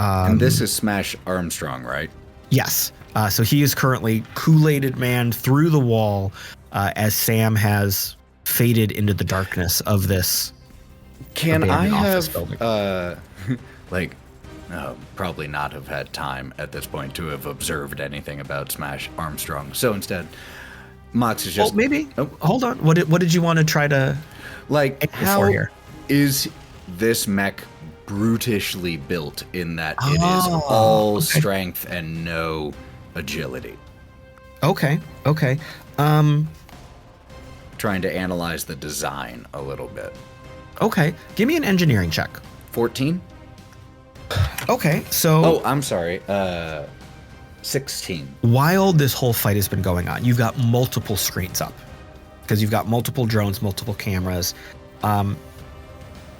And this is Smash Armstrong, right? Yes. So he is currently Kool-Aided Man through the wall as Sam has faded into the darkness of this. Can I have probably not have had time at this point to have observed anything about Smash Armstrong. So instead, Mox is just... Well, maybe. Oh. Hold on. What did you want to try to... how here? Is this mech brutishly built in that it is all strength and no agility? Okay. Trying to analyze the design a little bit. Okay. Give me an engineering check. 14? Okay, so... Oh, I'm sorry. 16. While this whole fight has been going on, you've got multiple screens up. Because you've got multiple drones, multiple cameras.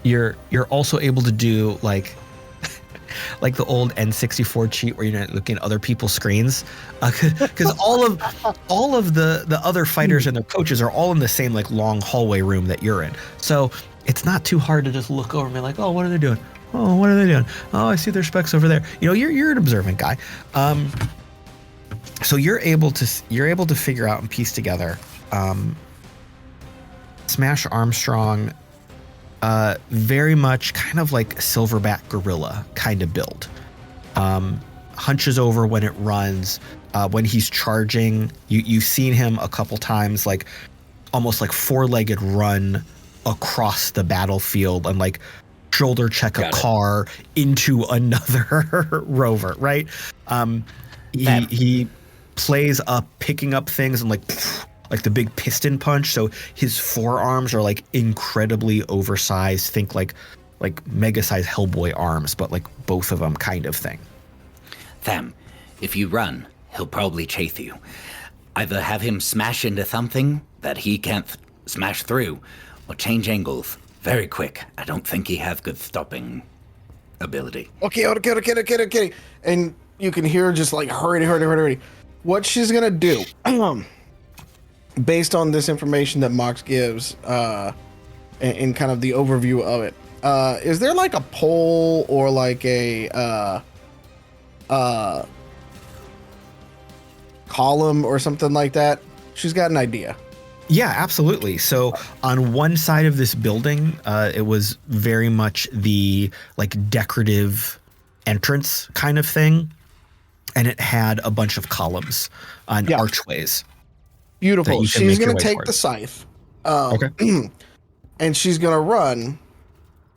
You're also able to do like the old N64 cheat where you're not looking at other people's screens, because all of the other fighters and their coaches are all in the same like long hallway room that you're in. So it's not too hard to just look over and be like, oh, what are they doing? Oh, what are they doing? Oh, I see their specs over there. You know, you're an observant guy. So you're able to figure out and piece together. Smash Armstrong, very much kind of like silverback gorilla kind of build. Hunches over when it runs. When he's charging, you've seen him a couple times, like almost like four-legged run across the battlefield and like shoulder check a car into another rover, right? He plays up picking up things and like the big piston punch. So his forearms are like incredibly oversized. Think like mega-sized Hellboy arms, but like both of them kind of thing. Tham, if you run, he'll probably chase you. Either have him smash into something that he can't smash through, or change angles very quick. I don't think he has good stopping ability. Okay. And you can hear just like hurry. What she's gonna do, based on this information that Mox gives, and kind of the overview of it, is there like a pole or like a column or something like that? She's got an idea. Yeah, absolutely. So on one side of this building, it was very much the like decorative entrance kind of thing. And it had a bunch of columns on archways. Beautiful. She's going to take the scythe. Okay. And she's going to run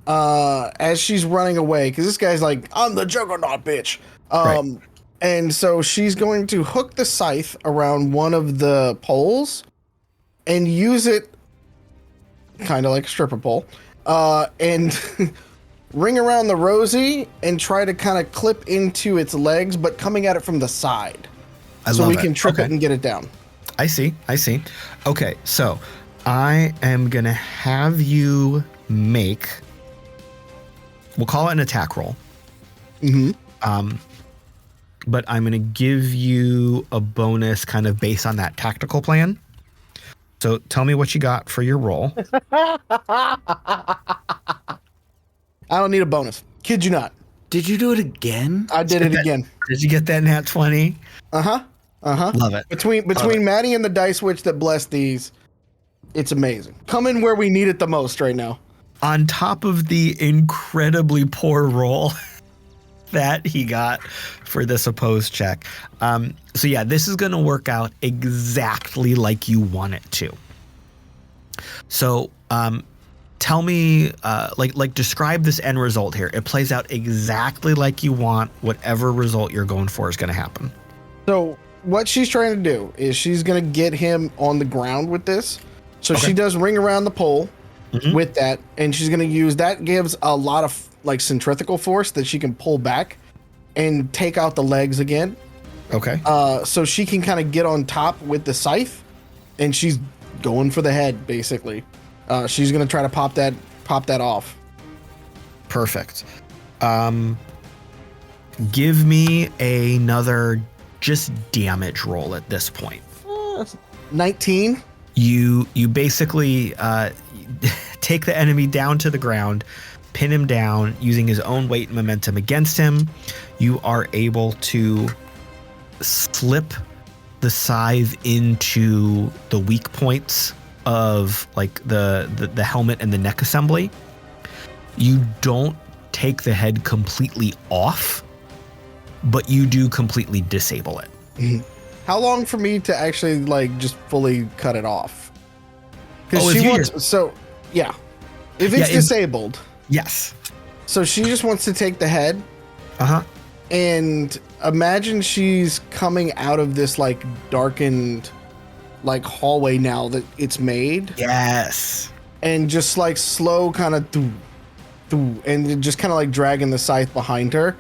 as she's running away. Because this guy's like, I'm the juggernaut, bitch. Right. And so she's going to hook the scythe around one of the poles and use it kind of like a stripper pole. And ring around the Rosie and try to kind of clip into its legs, but coming at it from the side. So we can trip it and get it down. I see. Okay, so I am going to have you make, we'll call it an attack roll. Mm-hmm. But I'm going to give you a bonus kind of based on that tactical plan. So tell me what you got for your roll. I don't need a bonus. Kid you not. Did you do it again? I did it again. Did you get that nat 20? Uh-huh. Love it. Between Maddie and the dice witch that blessed these, it's amazing. Coming where we need it the most right now. On top of the incredibly poor roll that he got for this opposed check. So yeah, this is going to work out exactly like you want it to. So, tell me, like describe this end result here. It plays out exactly like you want. Whatever result you're going for is going to happen. So what she's trying to do is she's going to get him on the ground with this. So she does ring around the pole with that, and she's going to use that. Gives a lot of like centrifugal force that she can pull back and take out the legs again. Okay. So she can kind of get on top with the scythe, and she's going for the head basically. She's going to try to pop that off. Perfect. Give me another just damage roll at this point. 19. You basically take the enemy down to the ground, pin him down using his own weight and momentum against him. You are able to slip the scythe into the weak points of like the helmet and the neck assembly. You don't take the head completely off, but you do completely disable it. Mm-hmm. How long for me to actually like just fully cut it off? Because if it's disabled. Yes. So she just wants to take the head. And imagine she's coming out of this like darkened like hallway now that it's made. Yes. And just like slow kind of and just kind of like dragging the scythe behind her.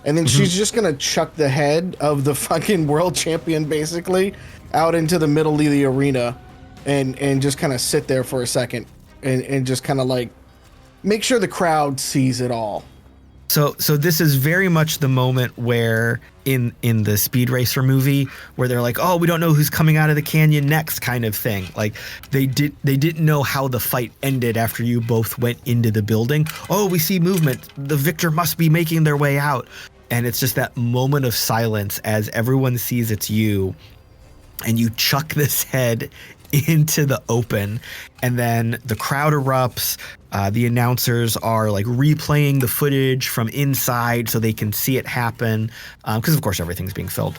And then she's just going to chuck the head of the fucking world champion basically out into the middle of the arena and just kind of sit there for a second and just kind of like make sure the crowd sees it all. So this is very much the moment where in the Speed Racer movie where they're like, oh, we don't know who's coming out of the canyon next kind of thing. Like they didn't know how the fight ended after you both went into the building. Oh, we see movement. The victor must be making their way out. And it's just that moment of silence as everyone sees it's you and you chuck this head into the open, and then the crowd erupts. The announcers are like replaying the footage from inside so they can see it happen, because of course everything's being filmed.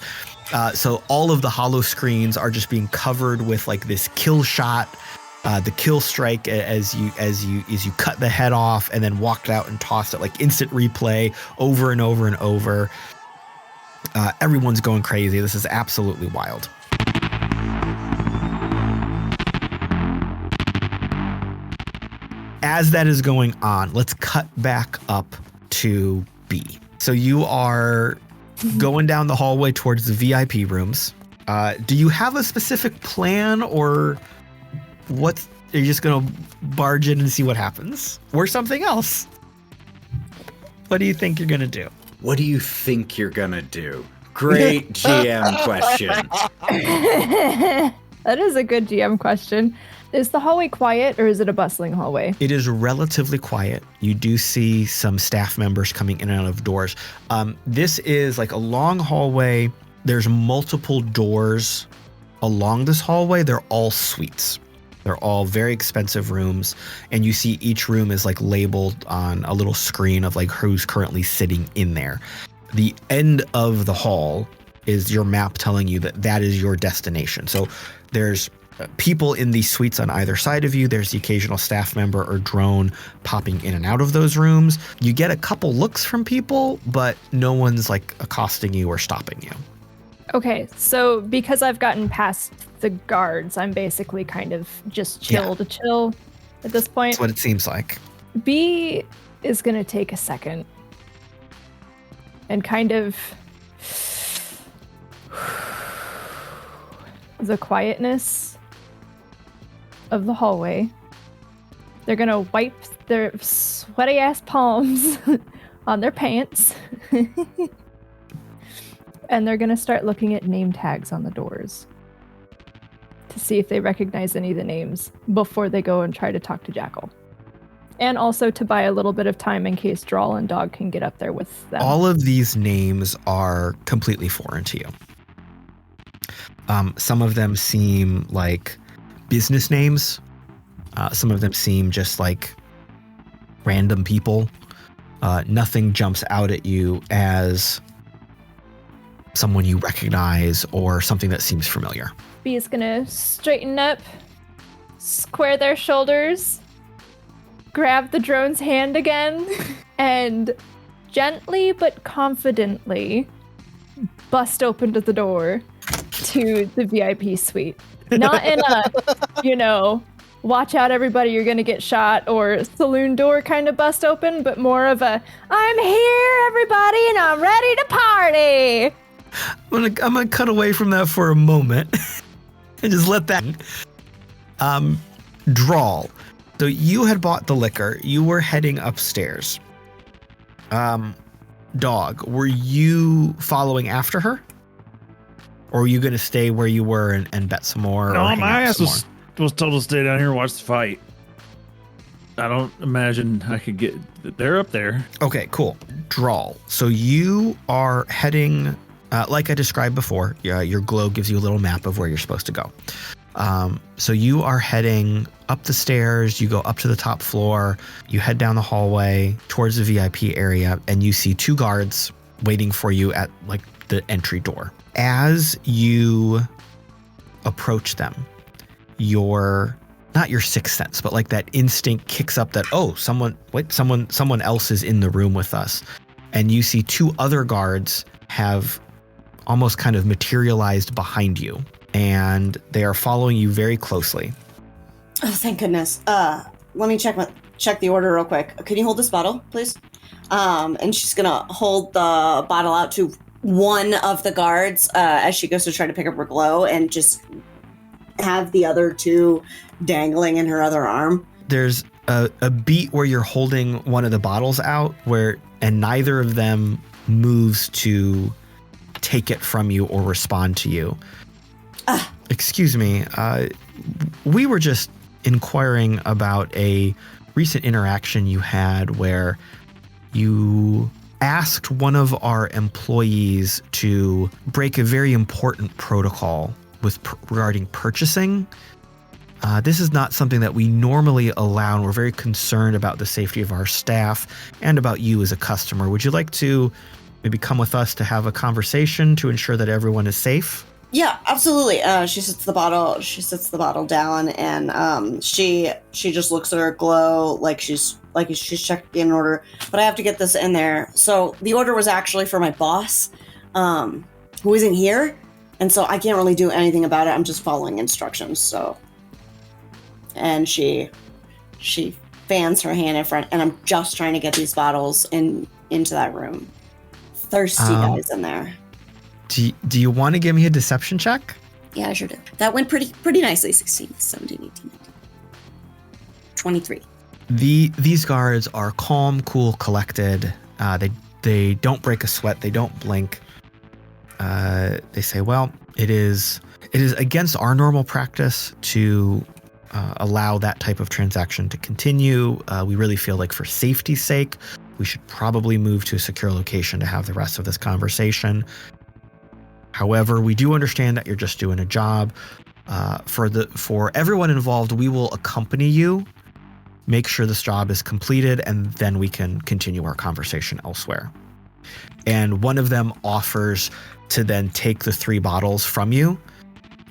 So all of the hollow screens are just being covered with like this kill shot, the kill strike as you cut the head off and then walked out and tossed it, like instant replay over and over and over. Everyone's going crazy. This is absolutely wild. As that is going on, let's cut back up to B. So you are going down the hallway towards the VIP rooms. Do you have a specific plan, or are you just going to barge in and see what happens? Or something else? What do you think you're going to do? What do you think you're going to do? Great GM question. That is a good GM question. Is the hallway quiet or is it a bustling hallway? It is relatively quiet. You do see some staff members coming in and out of doors. This is like a long hallway. There's multiple doors along this hallway. They're all suites. They're all very expensive rooms. And you see each room is like labeled on a little screen of like who's currently sitting in there. The end of the hall is your map telling you that is your destination. So there's people in these suites on either side of you. There's the occasional staff member or drone popping in and out of those rooms. You get a couple looks from people, but no one's like accosting you or stopping you. Okay, so because I've gotten past the guards, I'm basically kind of just chill at this point. That's what it seems like. B is going to take a second and kind of the quietness of the hallway. They're going to wipe their sweaty ass palms on their pants. And they're going to start looking at name tags on the doors to see if they recognize any of the names before they go and try to talk to Jackal. And also to buy a little bit of time in case Drall and Dog can get up there with them. All of these names are completely foreign to you. Some of them seem like business names. Some of them seem just like random people. Nothing jumps out at you as someone you recognize or something that seems familiar. B is gonna straighten up, square their shoulders, grab the drone's hand again, and gently but confidently bust open to the door to the VIP suite. Not in a, watch out everybody, you're gonna get shot, or saloon door kind of bust open, but more of a, I'm here everybody and I'm ready to party. I'm gonna cut away from that for a moment and just let that. Drall. So you had bought the liquor. You were heading upstairs. Dog, were you following after her? Or were you going to stay where you were and bet some more? No, my ass was told to stay down here and watch the fight. I don't imagine I could get... They're up there. Okay, cool. Drall. So you are heading... like I described before, your glow gives you a little map of where you're supposed to go. So you are heading up the stairs, you go up to the top floor, you head down the hallway towards the VIP area, and you see two guards waiting for you at like the entry door. As you approach them, not your sixth sense, but like that instinct kicks up that, oh, someone else is in the room with us. and you see 2 other guards have almost kind of materialized behind you, and they are following you very closely. Oh, thank goodness. Let me check the order real quick. Can you hold this bottle, please? And she's gonna hold the bottle out to one of the guards as she goes to try to pick up her glow, and just have the other 2 dangling in her other arm. There's a beat where you're holding one of the bottles out, and neither of them moves to take it from you or respond to you. Excuse me, we were just inquiring about a recent interaction you had where you asked one of our employees to break a very important protocol regarding purchasing. This is not something that we normally allow, and we're very concerned about the safety of our staff and about you as a customer. Would you like to maybe come with us to have a conversation to ensure that everyone is safe? Yeah, absolutely. She sets the bottle down, and she just looks at her glow like she's checked in order. But I have to get this in there. So the order was actually for my boss, who isn't here, and so I can't really do anything about it. I'm just following instructions. So, and she fans her hand in front, and I'm just trying to get these bottles into that room. Thirsty guys in there. Do you want to give me a deception check? Yeah, I sure do. That went pretty nicely. 16, 17, 18, 19. 23. These guards are calm, cool, collected. They don't break a sweat. They don't blink. They say, well, it is against our normal practice to allow that type of transaction to continue. We really feel like for safety's sake, we should probably move to a secure location to have the rest of this conversation. However, we do understand that you're just doing a job. For everyone involved, we will accompany you, make sure this job is completed, and then we can continue our conversation elsewhere. And one of them offers to then take the 3 bottles from you,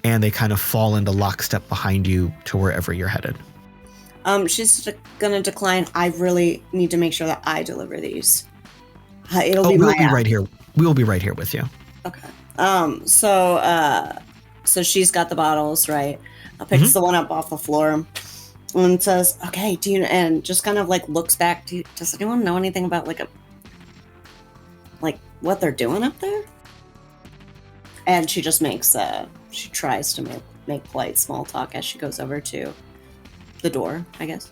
and they kind of fall into lockstep behind you to wherever you're headed. She's gonna decline. I really need to make sure that I deliver these. We'll be right here. We will be right here with you. Okay. So she's got the bottles, right? Picks the one up off the floor and says, okay, and just kind of like looks back. Does anyone know anything about like what they're doing up there? And she just she tries to make polite small talk as she goes over to the door, I guess.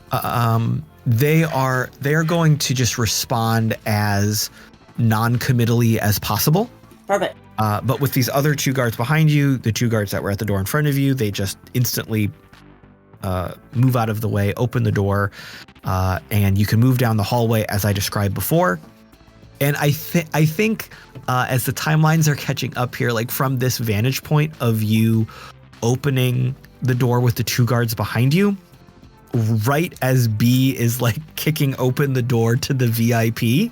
They are going to just respond as non-committally as possible. Perfect. But with these other 2 guards behind you, the 2 guards that were at the door in front of you, they just instantly move out of the way, open the door, and you can move down the hallway as I described before. And I think as the timelines are catching up here, like from this vantage point of you opening the door with the 2 guards behind you, right as B is like kicking open the door to the VIP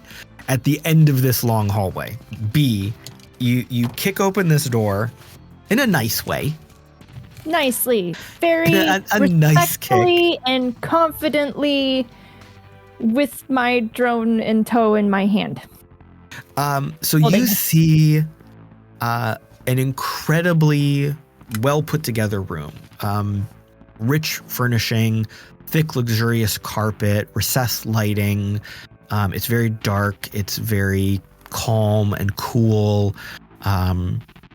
at the end of this long hallway. B, you kick open this door in a nice way. Nicely. Very a nice kick. respectfully and confidently with my drone in tow in my hand. So you see an incredibly well put together room. Rich furnishing, thick luxurious carpet, recessed lighting. It's very dark. It's very calm and cool.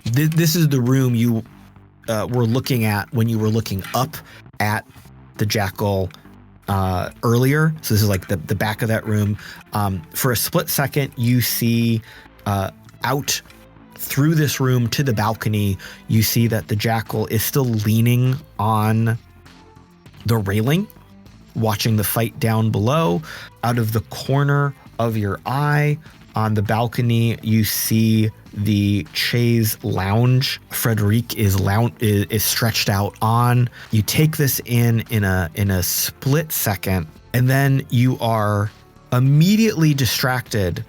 This is the room you were looking at when you were looking up at the jackal earlier. So this is like the back of that room. For a split second, you see out through this room to the balcony, you see that the jackal is still leaning on the railing, watching the fight down below. Out of the corner of your eye on the balcony, you see the chaise lounge Frederic is stretched out on. You take this in a split second, and then you are immediately distracted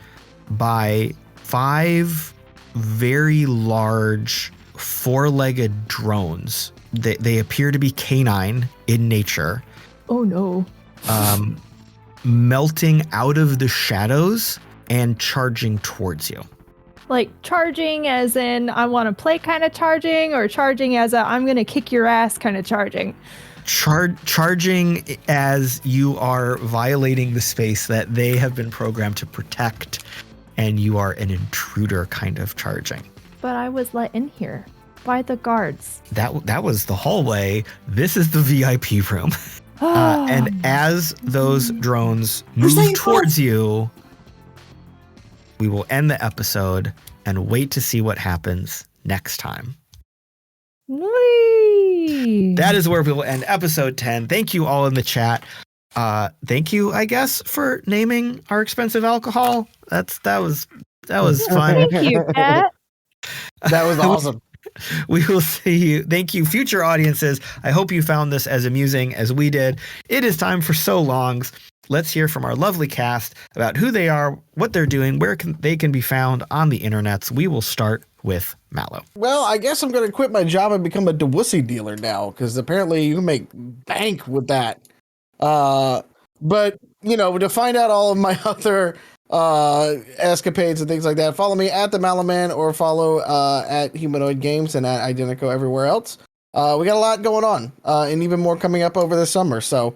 by 5 very large 4-legged drones. They appear to be canine in nature. Oh no. Melting out of the shadows and charging towards you. Like charging as in I want to play kind of charging, or charging as a I'm going to kick your ass kind of charging? Charging as you are violating the space that they have been programmed to protect, and you are an intruder kind of charging. But I was let in here by the guards. That was the hallway. This is the VIP room. And as those drones move towards you, we will end the episode and wait to see what happens next time. Whee! That is where we will end episode 10. Thank you all in the chat. Thank you, I guess, for naming our expensive alcohol. That was fun. Thank you, Pat. That was awesome. We will see you. Thank you, future audiences. I hope you found this as amusing as we did. It is time for So Longs. Let's hear from our lovely cast about who they are, what they're doing, where they can be found on the internets. We will start with Mallo. Well, I guess I'm going to quit my job and become a Dewussy dealer now, because apparently you can make bank with that. But, you know, to find out all of my other escapades and things like that, follow me at the Mallo Man, or follow at Humanoid Games and at IDENTECO everywhere else. We got a lot going on, and even more coming up over the summer. So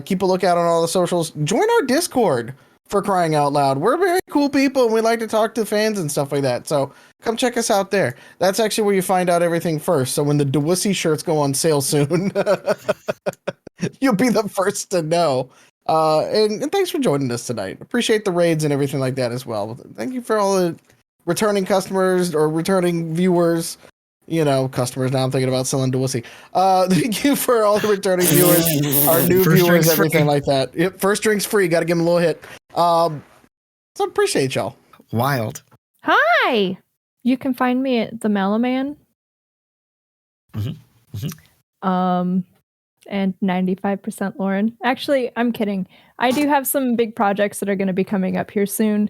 keep a lookout on all the socials. Join our Discord, for crying out loud. We're very cool people, and we like to talk to fans and stuff like that. So come check us out there. That's actually where you find out everything first. So when the Dewussy shirts go on sale soon, you'll be the first to know. And thanks for joining us tonight. Appreciate the raids and everything like that as well. Thank you for all the returning customers or returning viewers. You know, customers. Now I'm thinking about selling Dewussy. Thank you for all the returning viewers, our new First viewers, drink's everything free. like that. Yep, first drink's free. Got to give them a little hit. So appreciate y'all. Wild. Hi. You can find me at the Mallo Man. And 95% Lauren. Actually, I'm kidding. I do have some big projects that are going to be coming up here soon.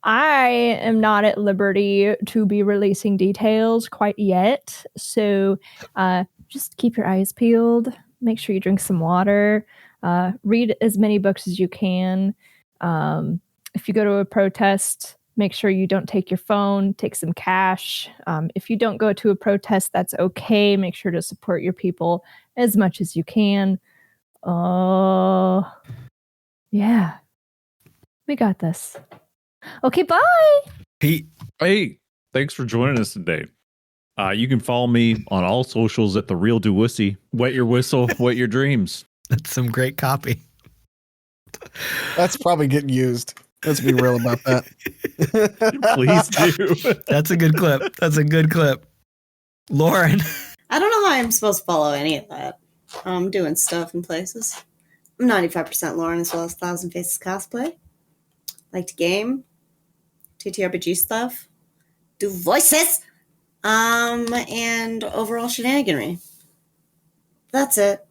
I am not at liberty to be releasing details quite yet. So just keep your eyes peeled. Make sure you drink some water. Read as many books as you can. If you go to a protest, make sure you don't take your phone. Take some cash. If you don't go to a protest, that's okay. Make sure to support your people as much as you can. Yeah. We got this. Okay, bye. Pete. Hey, thanks for joining us today. You can follow me on all socials at The Real Dewussy. Wet your whistle, wet your dreams. That's some great copy. That's probably getting used. Let's be real about that. Please do. That's a good clip. That's a good clip. Lauren. I don't know how I'm supposed to follow any of that. I'm doing stuff in places. I'm 95% Lauren, as well as Thousand Faces Cosplay. Like to game. TTRPG stuff. Do voices. And overall shenaniganry. That's it.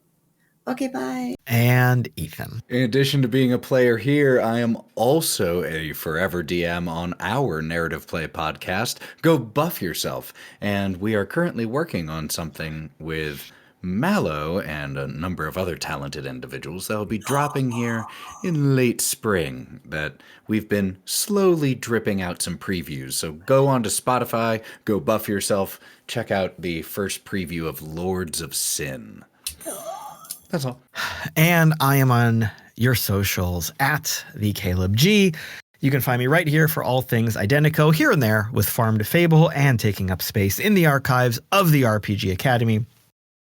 Okay, bye. And Ethan. In addition to being a player here, I am also a forever DM on our Narrative Play podcast, Go Buff Yourself. And we are currently working on something with Mallo and a number of other talented individuals that will be dropping here in late spring, that we've been slowly dripping out some previews. So go on to Spotify, Go Buff Yourself, check out the first preview of Lords of Sin. That's all. And I am on your socials at the Caleb G. You can find me right here for all things Identico, here and there with Farm to Fable and taking up space in the archives of the RPG Academy.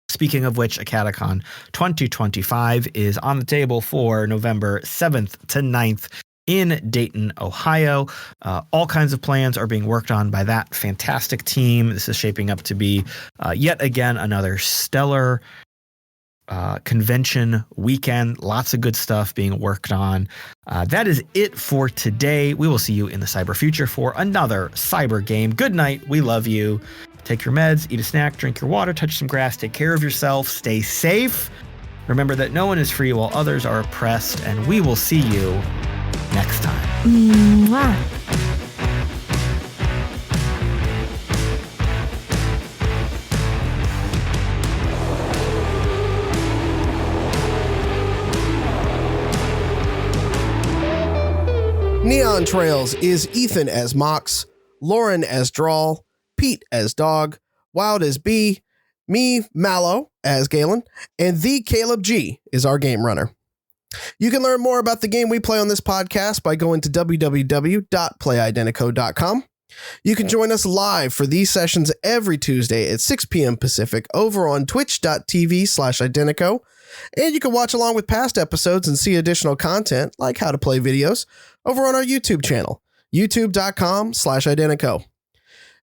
Speaking of which, Acadecon 2025 is on the table for November 7th to 9th in Dayton, Ohio. All kinds of plans are being worked on by that fantastic team. This is shaping up to be yet again another stellar convention weekend. Lots of good stuff being worked on. That is it for today. We will see you in the cyber future for another cyber game. Good night. We love you. Take your meds, eat a snack, drink your water, touch some grass, take care of yourself, stay safe. Remember that no one is free while others are oppressed, and we will see you next time. Mwah. Neon Trails is Ethan as Mox, Lauren as Drall, Pete as Dog, Wild as Bee, me, Mallo, as Galen, and the Caleb G is our game runner. You can learn more about the game we play on this podcast by going to www.playidentico.com. You can join us live for these sessions every Tuesday at 6 p.m. Pacific over on twitch.tv/Identico. And you can watch along with past episodes and see additional content like how to play videos over on our YouTube channel, youtube.com/Identico.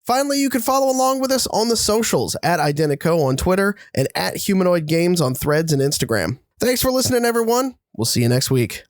Finally, you can follow along with us on the socials at Identico on Twitter and at Humanoid Games on Threads and Instagram. Thanks for listening, everyone. We'll see you next week.